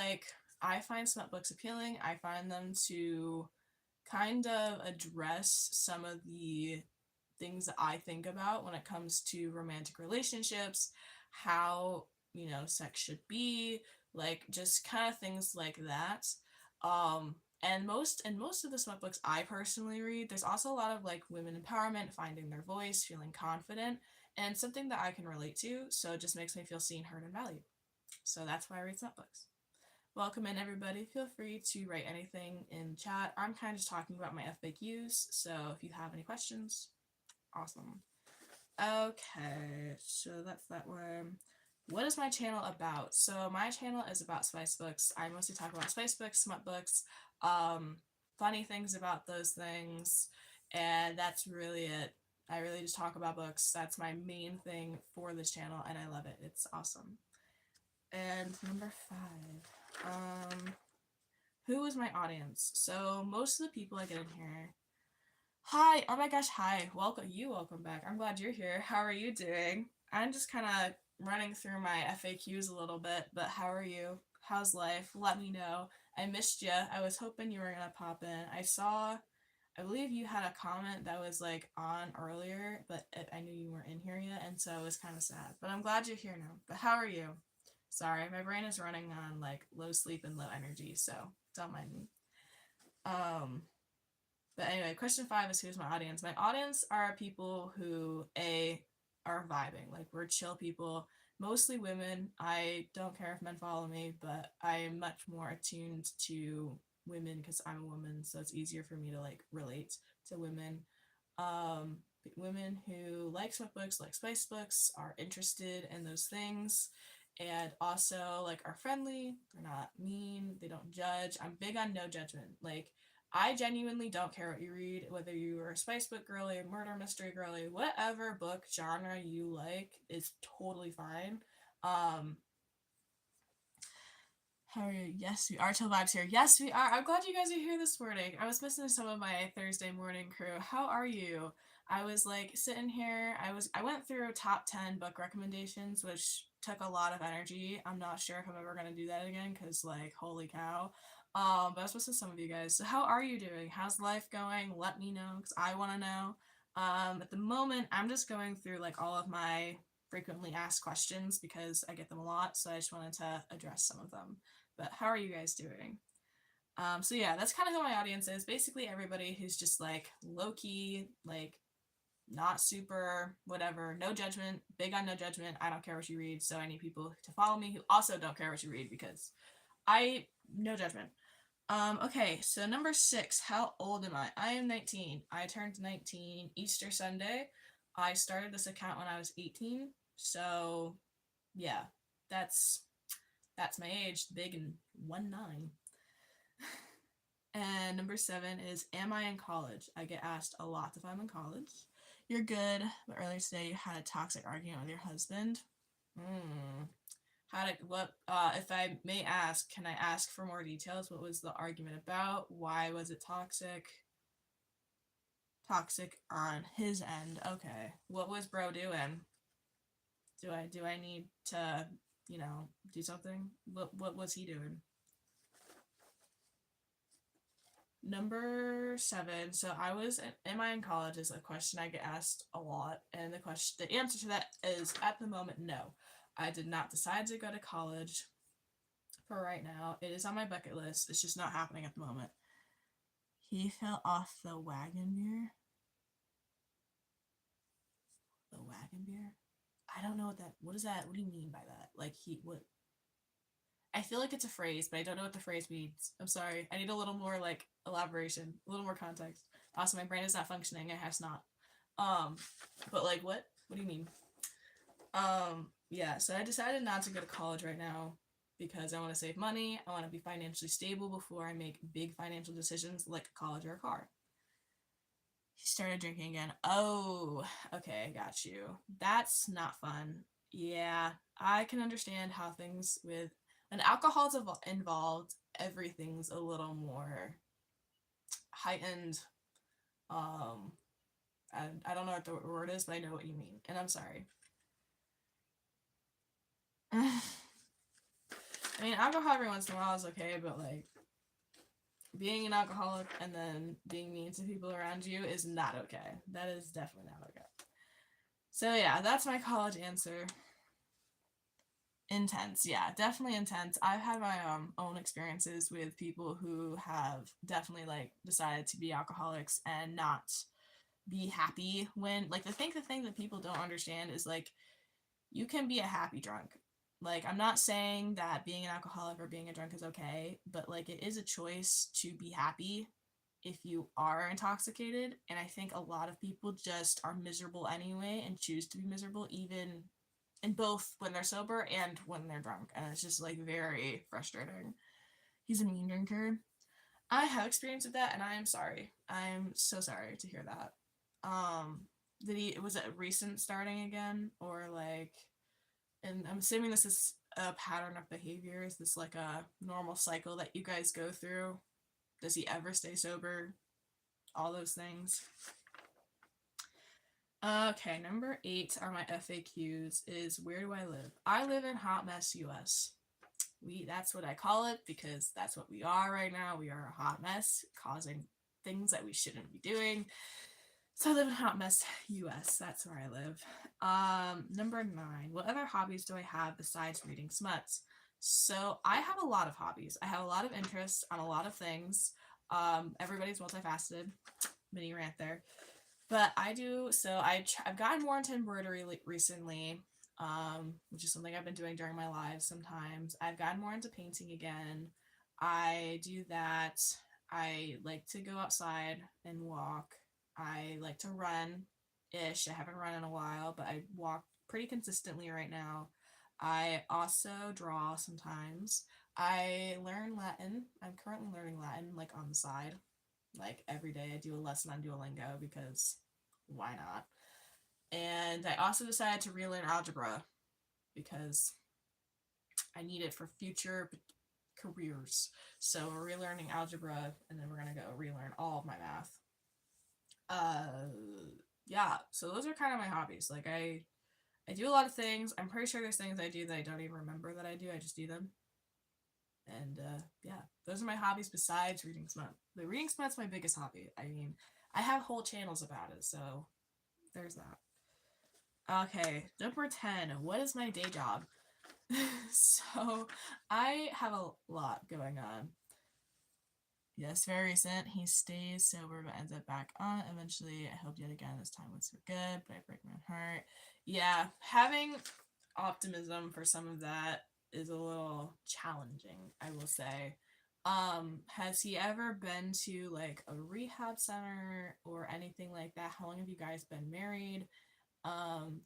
I find Smut books appealing. I find them to kind of address some of the things that I think about when it comes to romantic relationships, how, sex should be, just kind of things like that. And most of the smut books I personally read, there's also a lot of women empowerment, finding their voice, feeling confident, and something that I can relate to, so it just makes me feel seen, heard, and valued. So that's why I read smut books. Welcome in, everybody. Feel free to write anything in chat. I'm kind of just talking about my FAQs, so if you have any questions, awesome. Okay, so that's that one. What is my channel about? So my channel is about spice books. I mostly talk about spice books, smut books, funny things about those things, and that's really it. I really just talk about books. That's my main thing for this channel, and I love it. It's awesome. And number 5. Who is my audience? So most of the people I get in here. Hi, oh my gosh, hi. Welcome back. I'm glad you're here. How are you doing? I'm just kind of running through my FAQs a little bit, but how are you? How's life? Let me know. I missed you. I was hoping you were gonna pop in. I believe you had a comment that was on earlier, but I knew you weren't in here yet, and so it was kind of sad. But I'm glad you're here now. But how are you? Sorry, my brain is running on low sleep and low energy, so don't mind me. But anyway, question 5 is who's my audience? My audience are people who are vibing. We're chill people, mostly women. I don't care if men follow me, but I am much more attuned to women because I'm a woman, so it's easier for me to relate to women. Women who like smut books, like spice books, are interested in those things, and also are friendly. They're not mean. They don't judge. I'm big on no judgment. I genuinely don't care what you read, whether you are a spice book girly, a murder mystery girly, whatever book genre you like is totally fine. How are you? Yes, we are. Till Vibes here. Yes, we are. I'm glad you guys are here this morning. I was missing some of my Thursday morning crew. How are you? I was sitting here. I went through top 10 book recommendations, which took a lot of energy. I'm not sure if I'm ever gonna do that again because holy cow. But I was supposed to some of you guys. So how are you doing? How's life going? Let me know because I want to know. At the moment, I'm just going through all of my frequently asked questions because I get them a lot. So I just wanted to address some of them. But how are you guys doing? So yeah, that's kind of who my audience is. Basically everybody who's just low key, not super whatever, no judgment, big on no judgment. I don't care what you read. So I need people to follow me who also don't care what you read because no judgment. Okay, so number 6, how old am I? I am 19. I turned 19 Easter Sunday. I started this account when I was 18. So, yeah, that's my age, big and 1'9". And number 7 is, am I in college? I get asked a lot if I'm in college. You're good, but earlier today you had a toxic argument with your husband. If I may ask, can I ask for more details? What was the argument about? Why was it toxic? Toxic on his end. Okay. What was bro doing? Do I need to, do something? What was he doing? Number 7. So am I in college is a question I get asked a lot, and the answer to that is at the moment no. I did not decide to go to college for right now. It is on my bucket list. It's just not happening at the moment. He fell off the wagon beer. The wagon beer? I don't know what is that? What do you mean by that? What? I feel like it's a phrase, but I don't know what the phrase means. I'm sorry. I need a little more elaboration, a little more context. Also, my brain is not functioning. It has not. But what? What do you mean? Yeah, so I decided not to go to college right now because I want to save money. I want to be financially stable before I make big financial decisions like college or a car. He started drinking again. Oh, okay, I got you. That's not fun. Yeah, I can understand how things with when alcohol's involved, everything's a little more heightened. Um, I don't know what the word is, but I know what you mean, and I'm sorry. I mean, alcohol every once in a while is okay, but like being an alcoholic and then being mean to people around you is not okay. That is definitely not okay. So yeah, that's my college answer. Intense, yeah, definitely intense. I've had my own experiences with people who have definitely like decided to be alcoholics and not be happy when like the thing that people don't understand is like you can be a happy drunk. Like I'm not saying that being an alcoholic or being a drunk is okay, but like it is a choice to be happy if you are intoxicated, and I think a lot of people just are miserable anyway and choose to be miserable even in both when they're sober and when they're drunk, and it's just like very frustrating. He's a mean drinker. I have experience with that, and I am sorry. I'm so sorry to hear that. Um, did he was it recent starting again, or like? And I'm assuming this is a pattern of behavior. Is this like a normal cycle that you guys go through? Does he ever stay sober? All those things. Okay, number 8 are my FAQs is where do I live? I live in Hot Mess, US. That's what I call it because that's what we are right now. We are a hot mess causing things that we shouldn't be doing. So I live in Hot Mess, US. That's where I live. Number 9. What other hobbies do I have besides reading smuts? So I have a lot of hobbies. I have a lot of interests on a lot of things. Everybody's multifaceted. Mini rant there. But I do, so I've gotten more into embroidery recently, which is something I've been doing during my lives sometimes. I've gotten more into painting again. I do that. I like to go outside and walk. I like to run ish. I haven't run in a while, but I walk pretty consistently right now. I also draw sometimes. I learn Latin. I'm currently learning Latin like on the side. Like every day I do a lesson on Duolingo because why not? And I also decided to relearn algebra because I need it for future careers. So we're relearning algebra and then we're going to go relearn all of my math. Yeah, so those are kind of my hobbies. Like I do a lot of things. I'm pretty sure there's things I do that I don't even remember that I do. I just do them. And yeah, those are my hobbies besides reading smut. The reading smut's my biggest hobby. I mean, I have whole channels about it, so there's that. Okay, number 10. What is my day job? So I have a lot going on. Yes, very recent. He stays sober but ends up back on it eventually. I hope yet again this time was for good, but I break my heart. Yeah, having optimism for some of that is a little challenging, I will say. Has he ever been to like a rehab center or anything like that? How long have you guys been married?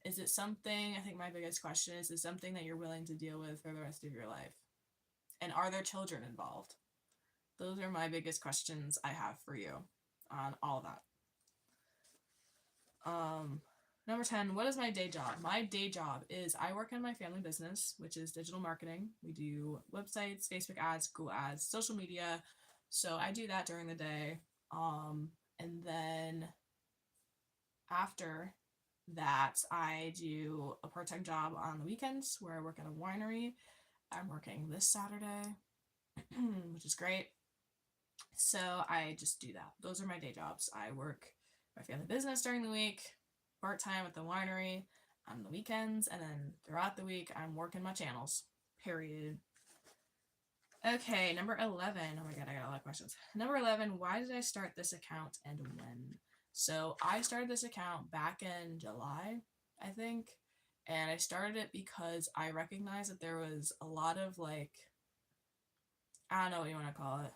Is it something, I think my biggest question is it something that you're willing to deal with for the rest of your life? And are there children involved? Those are my biggest questions I have for you on all that. Number 10, what is my day job? My day job is I work in my family business, which is digital marketing. We do websites, Facebook ads, Google ads, social media. So I do that during the day. And then after that, I do a part-time job on the weekends where I work at a winery. I'm working this Saturday, which is great. So I just do that. Those are my day jobs. I work my family business during the week, part-time at the winery on the weekends, and then throughout the week I'm working my channels. Period. Okay, number 11. Oh my god, I got a lot of questions. Number 11, why did I start this account and when? So I started this account back in July, I think, and I started it because I recognized that there was a lot of like, I don't know what you want to call it.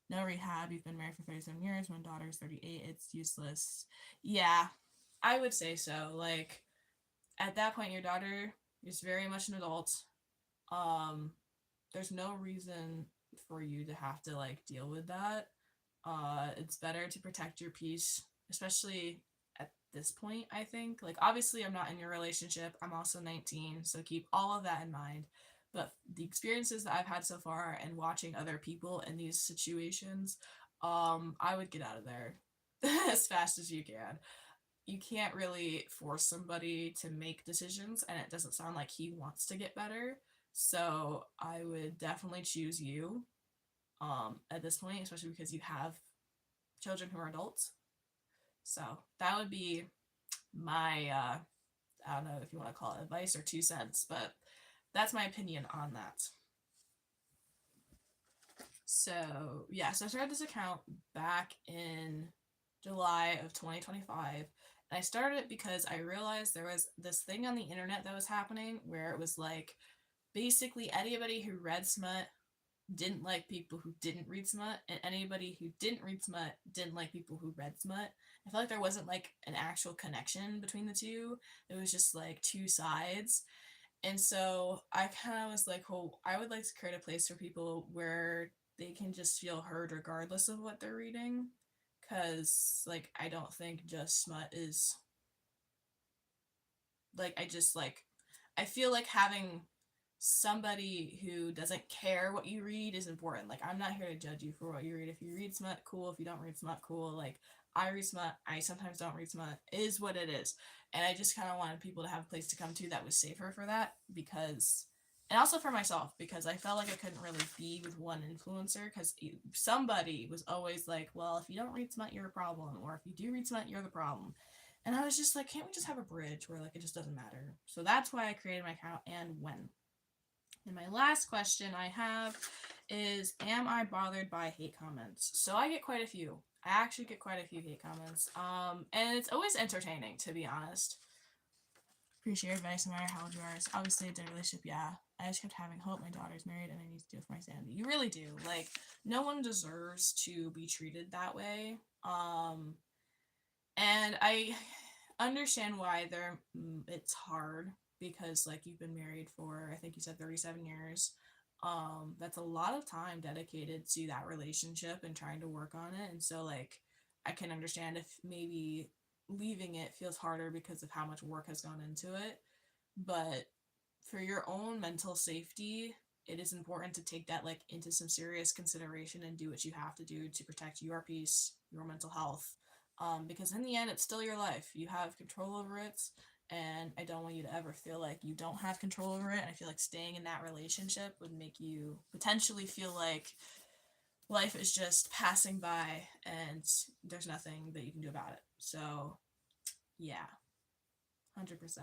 No rehab, you've been married for 37 years, one daughter's 38, it's useless. Yeah, I would say so. Like, at that point, your daughter is very much an adult. There's no reason for you to have to, like, deal with that. It's better to protect your peace, especially at this point, I think. Like, obviously, I'm not in your relationship. I'm also 19, so keep all of that in mind. But the experiences that I've had so far and watching other people in these situations, I would get out of there as fast as you can. You can't really force somebody to make decisions, and it doesn't sound like he wants to get better. So I would definitely choose you at this point, especially because you have children who are adults. So that would be my I don't know if you want to call it advice or 2 cents, but that's my opinion on that. So yeah, so I started this account back in July of 2025. And I started it because I realized there was this thing on the internet that was happening where it was like basically anybody who read smut didn't like people who didn't read smut, and anybody who didn't read smut didn't like people who read smut. I felt like there wasn't like an actual connection between the two. It was just like two sides. And so I kind of was like, well, I would like to create a place for people where they can just feel heard regardless of what they're reading. Because, like, I don't think just smut is. Like, I feel like having somebody who doesn't care what you read is important. Like, I'm not here to judge you for what you read. If you read smut, cool. If you don't read smut, cool. Like, I read smut. I sometimes don't read smut. It is what it is. And I just kind of wanted people to have a place to come to that was safer for that because, and also for myself, because I felt like I couldn't really be with one influencer because somebody was always like, well, if you don't read smut, you're a problem. Or if you do read smut, you're the problem. And I was just like, can't we just have a bridge where, like, it just doesn't matter? So that's why I created my account and when. And my last question I have is, am I bothered by hate comments? So I get quite a few. I actually get quite a few hate comments. And it's always entertaining, to be honest. Appreciate your advice no matter how old you are. It's obviously a dead relationship, yeah. I just kept having hope my daughter's married and I need to do it for my sanity. You really do. Like, no one deserves to be treated that way. And I understand why it's hard because, like, you've been married for, I think you said 37 years. That's a lot of time dedicated to that relationship and trying to work on it. And so, like, I can understand if maybe leaving it feels harder because of how much work has gone into it. But for your own mental safety, it is important to take that, like, into some serious consideration and do what you have to do to protect your peace, your mental health, because in the end, it's still your life. You have control over it, and I don't want you to ever feel like you don't have control over it. And I feel like staying in that relationship would make you potentially feel like life is just passing by and there's nothing that you can do about it. So, yeah, 100%.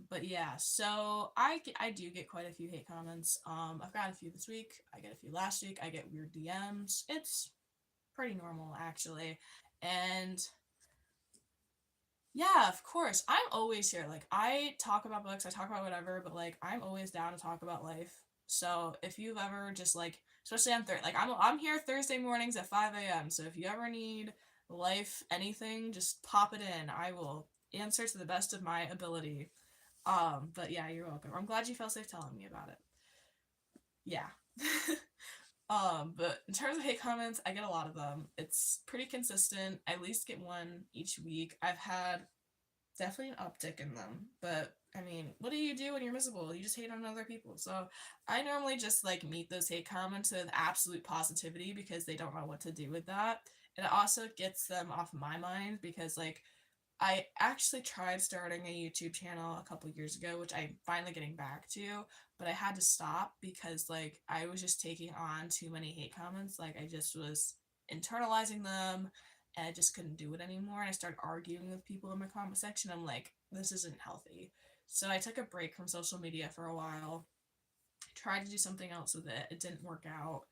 But yeah, so I do get quite a few hate comments. I've got a few this week. I get a few last week. I get weird DMs. It's pretty normal, actually. And yeah, of course, I'm always here. Like, I talk about books, I talk about whatever, but like, I'm always down to talk about life. So if you've ever just like, especially on Thursday, like, I'm here Thursday mornings at 5 a.m. So if you ever need life anything, just pop it in. I will answer to the best of my ability. But yeah, you're welcome. I'm glad you felt safe telling me about it. Yeah. But in terms of hate comments, I get a lot of them. It's pretty consistent. I at least get one each week. I've had definitely an uptick in them, but I mean, what do you do when you're miserable? You just hate on other people. So I normally just like meet those hate comments with absolute positivity because they don't know what to do with that. And it also gets them off my mind because, like, I actually tried starting a YouTube channel a couple years ago, which I'm finally getting back to, but I had to stop because, like, I was just taking on too many hate comments. Like, I just was internalizing them and I just couldn't do it anymore. And I started arguing with people in my comment section. I'm like, this isn't healthy. So I took a break from social media for a while, tried to do something else with it. It didn't work out,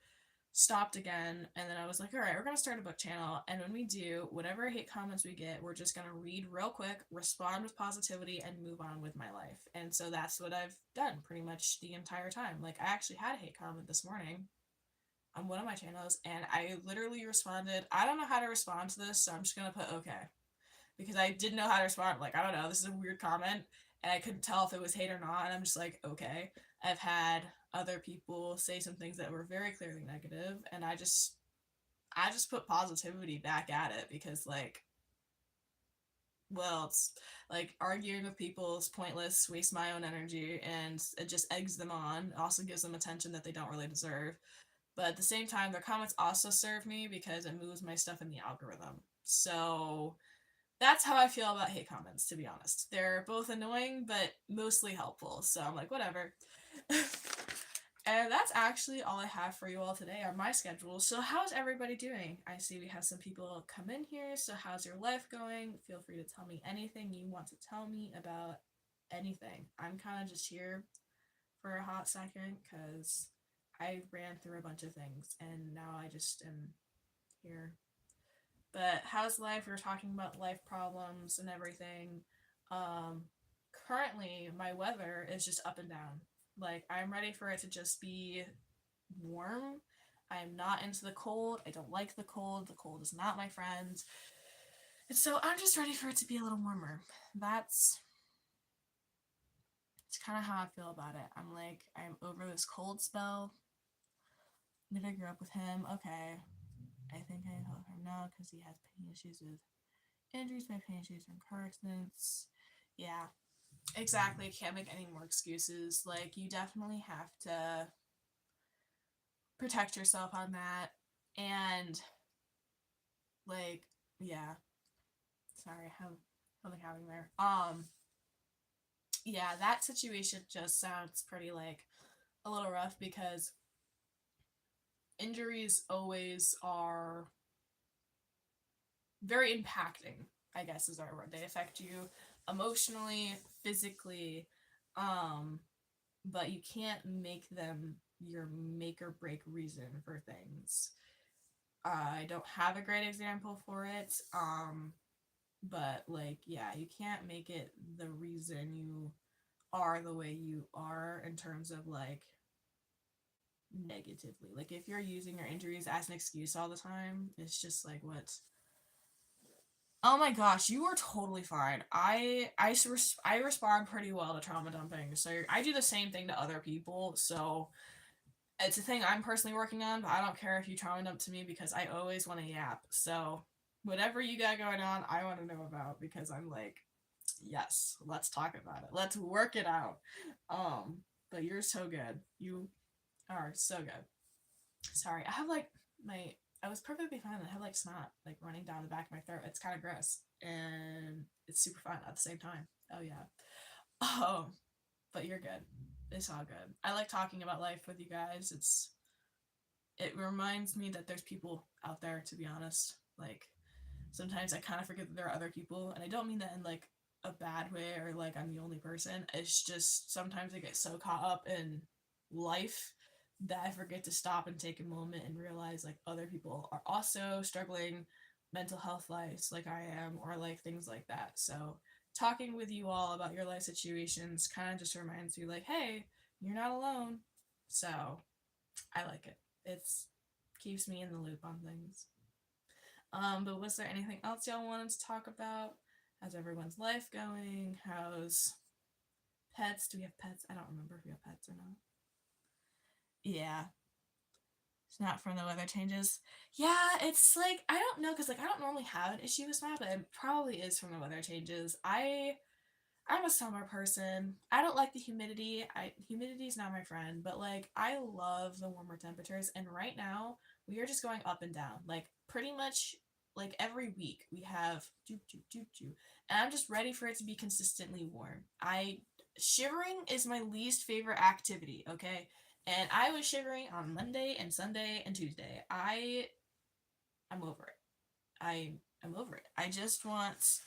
stopped again, and then I was like, all right, we're gonna start a book channel, and when we do, whatever hate comments we get, we're just gonna read real quick, respond with positivity, and move on with my life. And so that's what I've done pretty much the entire time. Like, I actually had a hate comment this morning on one of my channels, and I literally responded, I don't know how to respond to this, so I'm just gonna put okay, because I didn't know how to respond. Like, I don't know, this is a weird comment, and I couldn't tell if it was hate or not, and I'm just like, okay. I've had other people say some things that were very clearly negative, and I just put positivity back at it because, like, well, it's like arguing with people is pointless, waste my own energy, and it just eggs them on. It also gives them attention that they don't really deserve. But at the same time, their comments also serve me because it moves my stuff in the algorithm. So that's how I feel about hate comments, to be honest. They're both annoying, but mostly helpful. So I'm like, whatever. And that's actually all I have for you all today on my schedule. So how's everybody doing? I see we have some people come in here. So how's your life going? Feel free to tell me anything you want to tell me about anything. I'm kind of just here for a hot second because I ran through a bunch of things and now I just am here. But how's life? We were talking about life problems and everything. Um, Currently, my weather is just up and down. Like, I'm ready for it to just be warm. I'm not into the cold. I don't like the cold. The cold is not my friend. And so I'm just ready for it to be a little warmer. It's kind of how I feel about it. I'm like, I'm over this cold spell. Did I grow up with him? Okay. I think I help him now because he has pain issues with injuries, my pain issues from car accidents. Yeah, exactly. Can't make any more excuses. Like, you definitely have to protect yourself on that. And, like, yeah. Sorry, I have something happening there. Yeah, that situation just sounds pretty, like, a little rough because injuries always are very impacting, I guess is our word. They affect you emotionally, physically, um, but you can't make them your make or break reason for things. I don't have a great example for it, but like, yeah, you can't make it the reason you are the way you are in terms of like negatively. Like, if you're using your injuries as an excuse all the time, it's just like, what? Oh my gosh, you are totally fine. I respond pretty well to trauma dumping. So I do the same thing to other people. So it's a thing I'm personally working on, but I don't care if you trauma dump to me because I always want to yap. So whatever you got going on, I want to know about because I'm like, yes, let's talk about it. Let's work it out. But you're so good. You are so good. Sorry, I have like my I was perfectly fine. I have like snot like running down the back of my throat. It's kind of gross and it's super fun at the same time. Oh yeah. Oh, but you're good. It's all good. I like talking about life with you guys. It reminds me that there's people out there. To be honest, like sometimes I kind of forget that there are other people, and I don't mean that in like a bad way or like I'm the only person. It's just sometimes I get so caught up in life that I forget to stop and take a moment and realize like other people are also struggling mental health lives like I am or like things like that. So talking with you all about your life situations kind of just reminds you like, hey, you're not alone. So I like it. It's keeps me in the loop on things. But was there anything else y'all wanted to talk about? How's everyone's life going? How's pets? Do we have pets? I don't remember if we have pets or not. Yeah. It's not from the weather changes. Yeah, it's like I don't know because like I don't normally have an issue with snap, but it probably is from the weather changes. I'm a summer person. I don't like the humidity. Humidity is not my friend, but like I love the warmer temperatures. And right now we are just going up and down. Like pretty much like every week we have doop doop doop doop, and I'm just ready for it to be consistently warm. I Shivering is my least favorite activity. Okay, and I was shivering on Monday and Sunday and Tuesday. I'm over it. I'm over it. I just want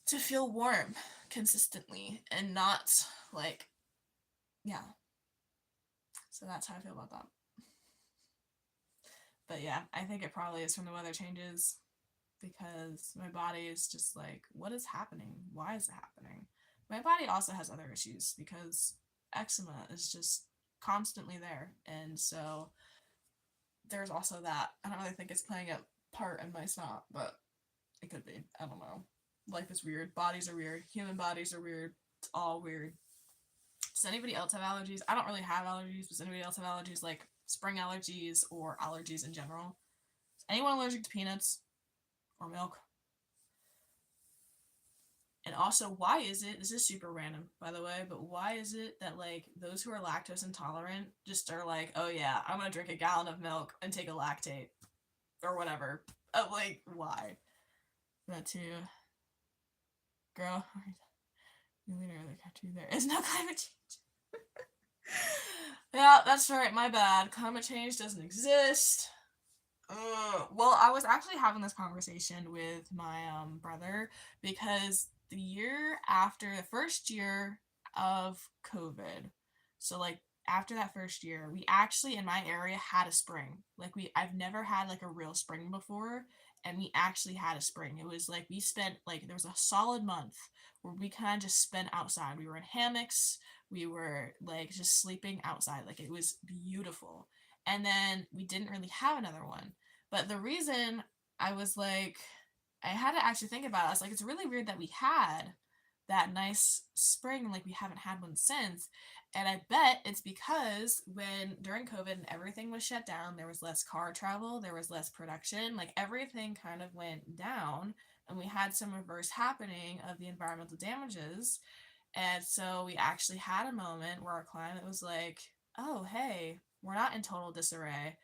to feel warm consistently and not like, yeah. So that's how I feel about that. But yeah, I think it probably is from the weather changes because my body is just like, what is happening? Why is it happening? My body also has other issues because eczema is just constantly there. And so there's also that. I don't really think it's playing a part in my snot, but it could be. I don't know. Life is weird. Bodies are weird. Human bodies are weird. It's all weird. Does anybody else have allergies? I don't really have allergies. Does anybody else have allergies like spring allergies or allergies in general? Is anyone allergic to peanuts or milk? And also, why is it, this is super random, by the way, but why is it that, like, those who are lactose intolerant just are like, oh yeah, I'm gonna drink a gallon of milk and take a lactate, or whatever. Like, why? That too. Girl, you literally got to there is no climate change. Yeah, that's right, my bad. Climate change doesn't exist. Well, I was actually having this conversation with my brother because the year after the first year of COVID, so like after that first year, we actually in my area had a spring. Like I've never had like a real spring before, and we actually had a spring. It was like we spent like there was a solid month where we kind of just spent outside. We were in hammocks, we were like just sleeping outside. Like it was beautiful. And then we didn't really have another one. But the reason I was like, I had to actually think about it. I was like, it's really weird that we had that nice spring, like we haven't had one since. And I bet it's because when during COVID and everything was shut down, there was less car travel, there was less production, like everything kind of went down, and we had some reverse happening of the environmental damages. And so we actually had a moment where our climate was like, oh, hey, we're not in total disarray.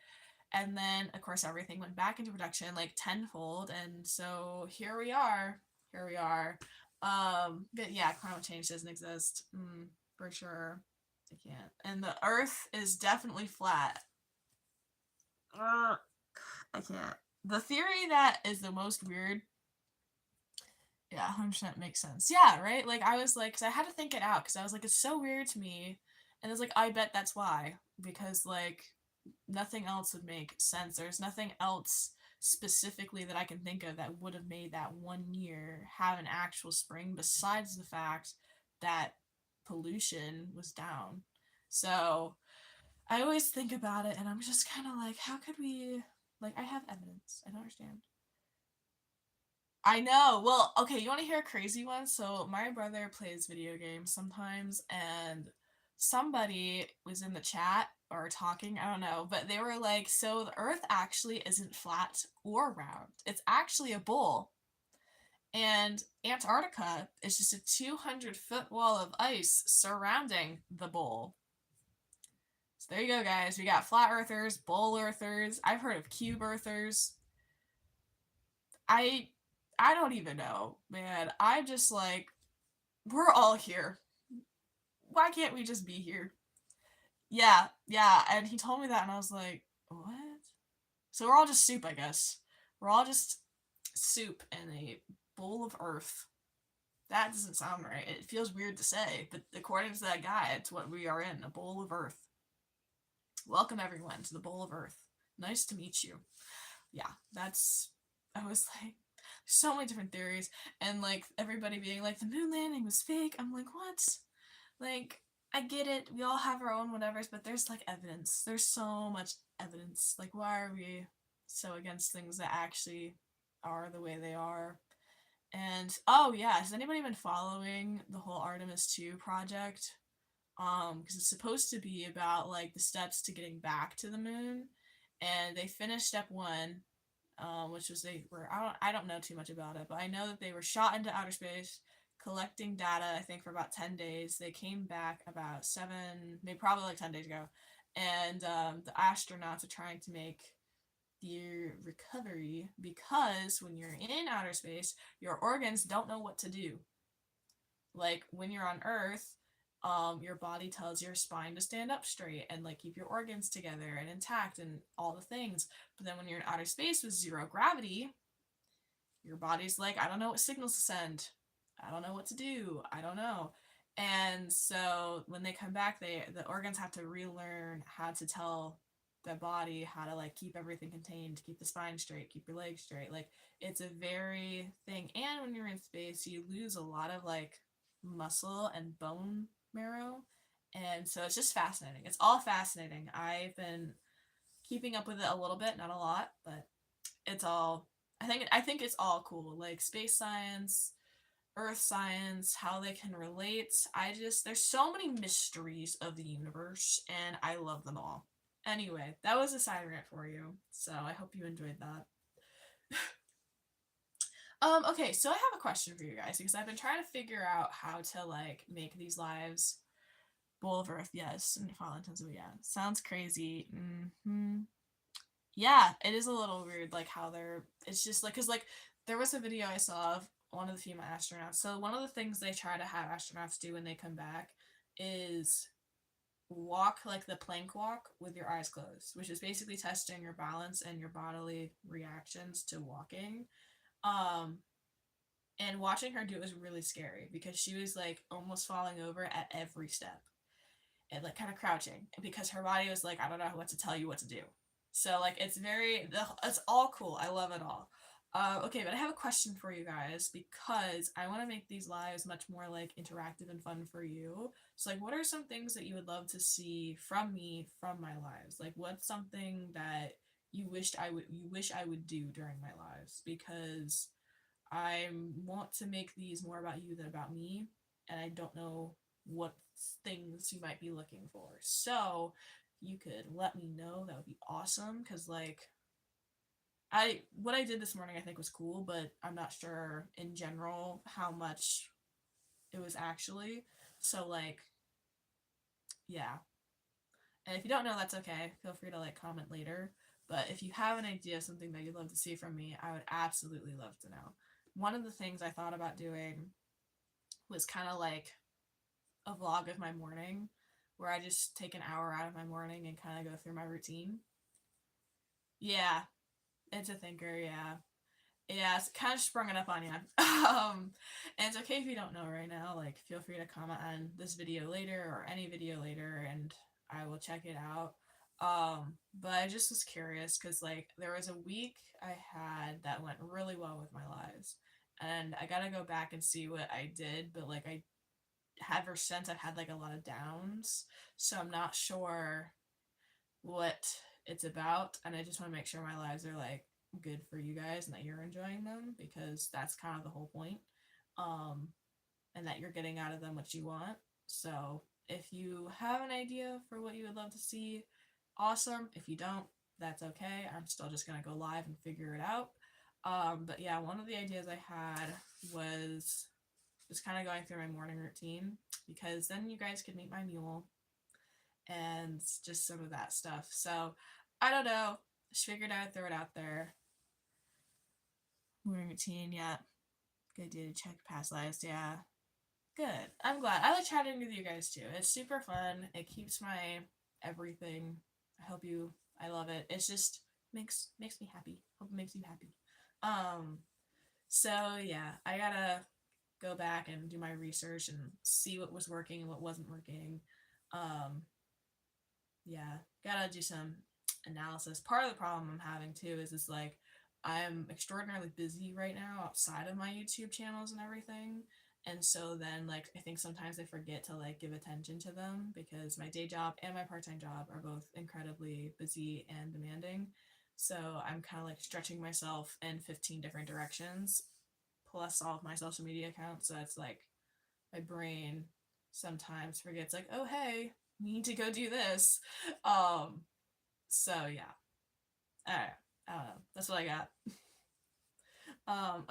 And then, of course, everything went back into production like tenfold. And so here we are. Here we are. But yeah, climate change doesn't exist. For sure. I can't. And the earth is definitely flat. I can't. The theory that is the most weird. Yeah, 100% makes sense. Yeah, right? Like, I was like, because I had to think it out, because I was like, it's so weird to me. And I was like, I bet that's why. Because, like, nothing else would make sense. There's nothing else specifically that I can think of that would have made that 1 year have an actual spring besides the fact that pollution was down. So I always think about it and I'm just kind of like, how could we, like, I have evidence. I don't understand. I know. Well, okay, you want to hear a crazy one? So my brother plays video games sometimes, and somebody was in the chat or talking, I don't know, but they were like, so the Earth actually isn't flat or round. It's actually a bowl. And Antarctica is just a 200-foot wall of ice surrounding the bowl. So there you go, guys. We got flat earthers, bowl earthers. I've heard of cube earthers. I don't even know, man. I'm just like, we're all here. Why can't we just be here? Yeah, yeah. And he told me that, and I was like, what? So we're all just soup, I guess. We're all just soup in a bowl of earth. That doesn't sound right. It feels weird to say, but according to that guy, it's what we are in, a bowl of earth. Welcome, everyone, to the bowl of earth. Nice to meet you. Yeah, I was like, so many different theories, and like everybody being like the moon landing was fake. I'm like, what? Like, I get it, we all have our own whatevers, but there's like evidence. There's so much evidence. Like, why are we so against things that actually are the way they are? And oh yeah, has anybody been following the whole Artemis 2 project? Because it's supposed to be about like the steps to getting back to the moon, and they finished step 1, which was they were I don't know too much about it, but I know that they were shot into outer space, collecting data. I think for about 10 days. They came back about 7, maybe probably like 10 days ago, and the astronauts are trying to make the recovery because when you're in outer space, your organs don't know what to do. Like when you're on Earth, your body tells your spine to stand up straight and like keep your organs together and intact and all the things. But then when you're in outer space with zero gravity, your body's like, I don't know what signals to send. I don't know what to do. I don't know. And so when they come back, the organs have to relearn how to tell the body how to like keep everything contained, keep the spine straight, keep your legs straight. Like it's a very thing. And when you're in space, you lose a lot of like muscle and bone marrow. And so it's just fascinating. It's all fascinating. I've been keeping up with it a little bit, not a lot, but it's all I think it's all cool. Like space science, earth science, how they can relate. There's so many mysteries of the universe and I love them all. Anyway, that was a side rant for you. So I hope you enjoyed that. Okay, so I have a question for you guys because I've been trying to figure out how to like make these lives bowl of earth, yes, and fall intensity, yeah. Sounds crazy. Yeah, it is a little weird, like how they're. It's just like, cause like there was a video I saw of one of the female astronauts. So one of the things they try to have astronauts do when they come back is walk like the plank walk with your eyes closed, which is basically testing your balance and your bodily reactions to walking. Um, and watching her do it was really scary because she was like almost falling over at every step and like kind of crouching because her body was like, I don't know what to tell you what to do. So like it's all cool. I love it all. Okay, but I have a question for you guys because I want to make these lives much more like interactive and fun for you. So like, what are some things that you would love to see from me from my lives? Like, what's something that you wish I would do during my lives? Because I want to make these more about you than about me, and I don't know what things you might be looking for. So you could let me know. That would be awesome. Cause like what I did this morning I think was cool, but I'm not sure in general how much it was actually. So like yeah. And if you don't know, that's okay. Feel free to like comment later. But if you have an idea, something that you'd love to see from me, I would absolutely love to know. One of the things I thought about doing was kind of like a vlog of my morning where I just take an hour out of my morning and kind of go through my routine. Yeah, it's a thinker, yeah. Yeah, it's kind of sprung it up on you. And it's okay if you don't know right now. Like, feel free to comment on this video later or any video later, and I will check it out. But I just was curious because, like, there was a week I had that went really well with my lives, and I gotta go back and see what I did. But like, I ever since I've had like a lot of downs, so I'm not sure what it's about, and I just want to make sure my lives are like good for you guys and that you're enjoying them because that's kind of the whole point. Um, and that you're getting out of them what you want. So if you have an idea for what you would love to see, awesome. If you don't, that's okay. I'm still just gonna go live and figure it out. But yeah, one of the ideas I had was just kind of going through my morning routine because then you guys could meet my mule and just some of that stuff. So I don't know. Just figured I would throw it out there. Morning routine, yeah. Good idea to check past lives, yeah. Good. I'm glad. I like chatting with you guys too. It's super fun. It keeps my everything. I love it. It's just makes me happy. Hope it makes you happy. Um so yeah, I gotta go back and do my research and see what was working and what wasn't working. Um yeah, gotta do some analysis. Part of the problem I'm having too is like I'm extraordinarily busy right now outside of my YouTube channels and everything. And so then like I think sometimes I forget to like give attention to them because my day job and my part-time job are both incredibly busy and demanding. So I'm kind of like stretching myself in 15 different directions plus all of my social media accounts. So it's like my brain sometimes forgets like, oh hey, we need to go do this. Um so yeah. Alright. I don't know. That's what I got.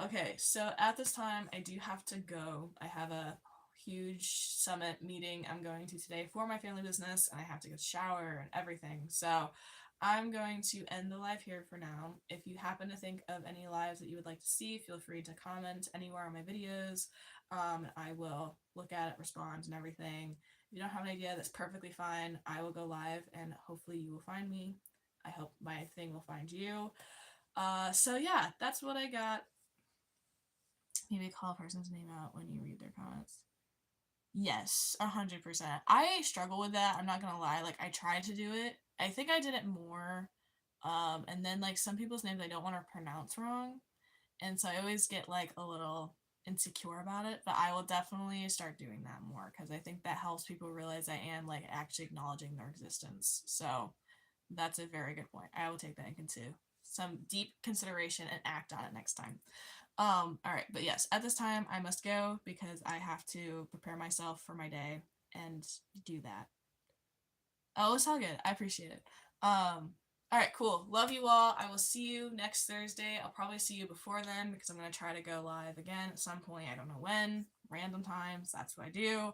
Okay, so at this time I do have to go. I have a huge summit meeting I'm going to today for my family business and I have to go shower and everything. So I'm going to end the live here for now. If you happen to think of any lives that you would like to see, feel free to comment anywhere on my videos. I will look at it, respond, and everything. If you don't have an idea, that's perfectly fine. I will go live and hopefully you will find me. I hope my thing will find you. So yeah, that's what I got. Maybe call a person's name out when you read their comments. Yes, 100%. I struggle with that. I'm not gonna lie. Like I tried to do it. I think I did it more. And then like some people's names I don't want to pronounce wrong, and so I always get like a little insecure about it. But I will definitely start doing that more because I think that helps people realize I am like actually acknowledging their existence. So that's a very good point. I will take that into some deep consideration and act on it next time. All right, but yes, at this time I must go because I have to prepare myself for my day and do that. Oh, it's all good. I appreciate it. All right, cool. Love you all. I will see you next Thursday. I'll probably see you before then because I'm going to try to go live again at some point. I don't know when. Random times. That's what I do.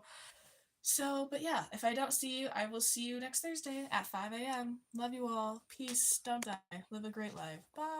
So, but yeah, if I don't see you, I will see you next Thursday at 5 a.m. Love you all. Peace. Don't die. Live a great life. Bye.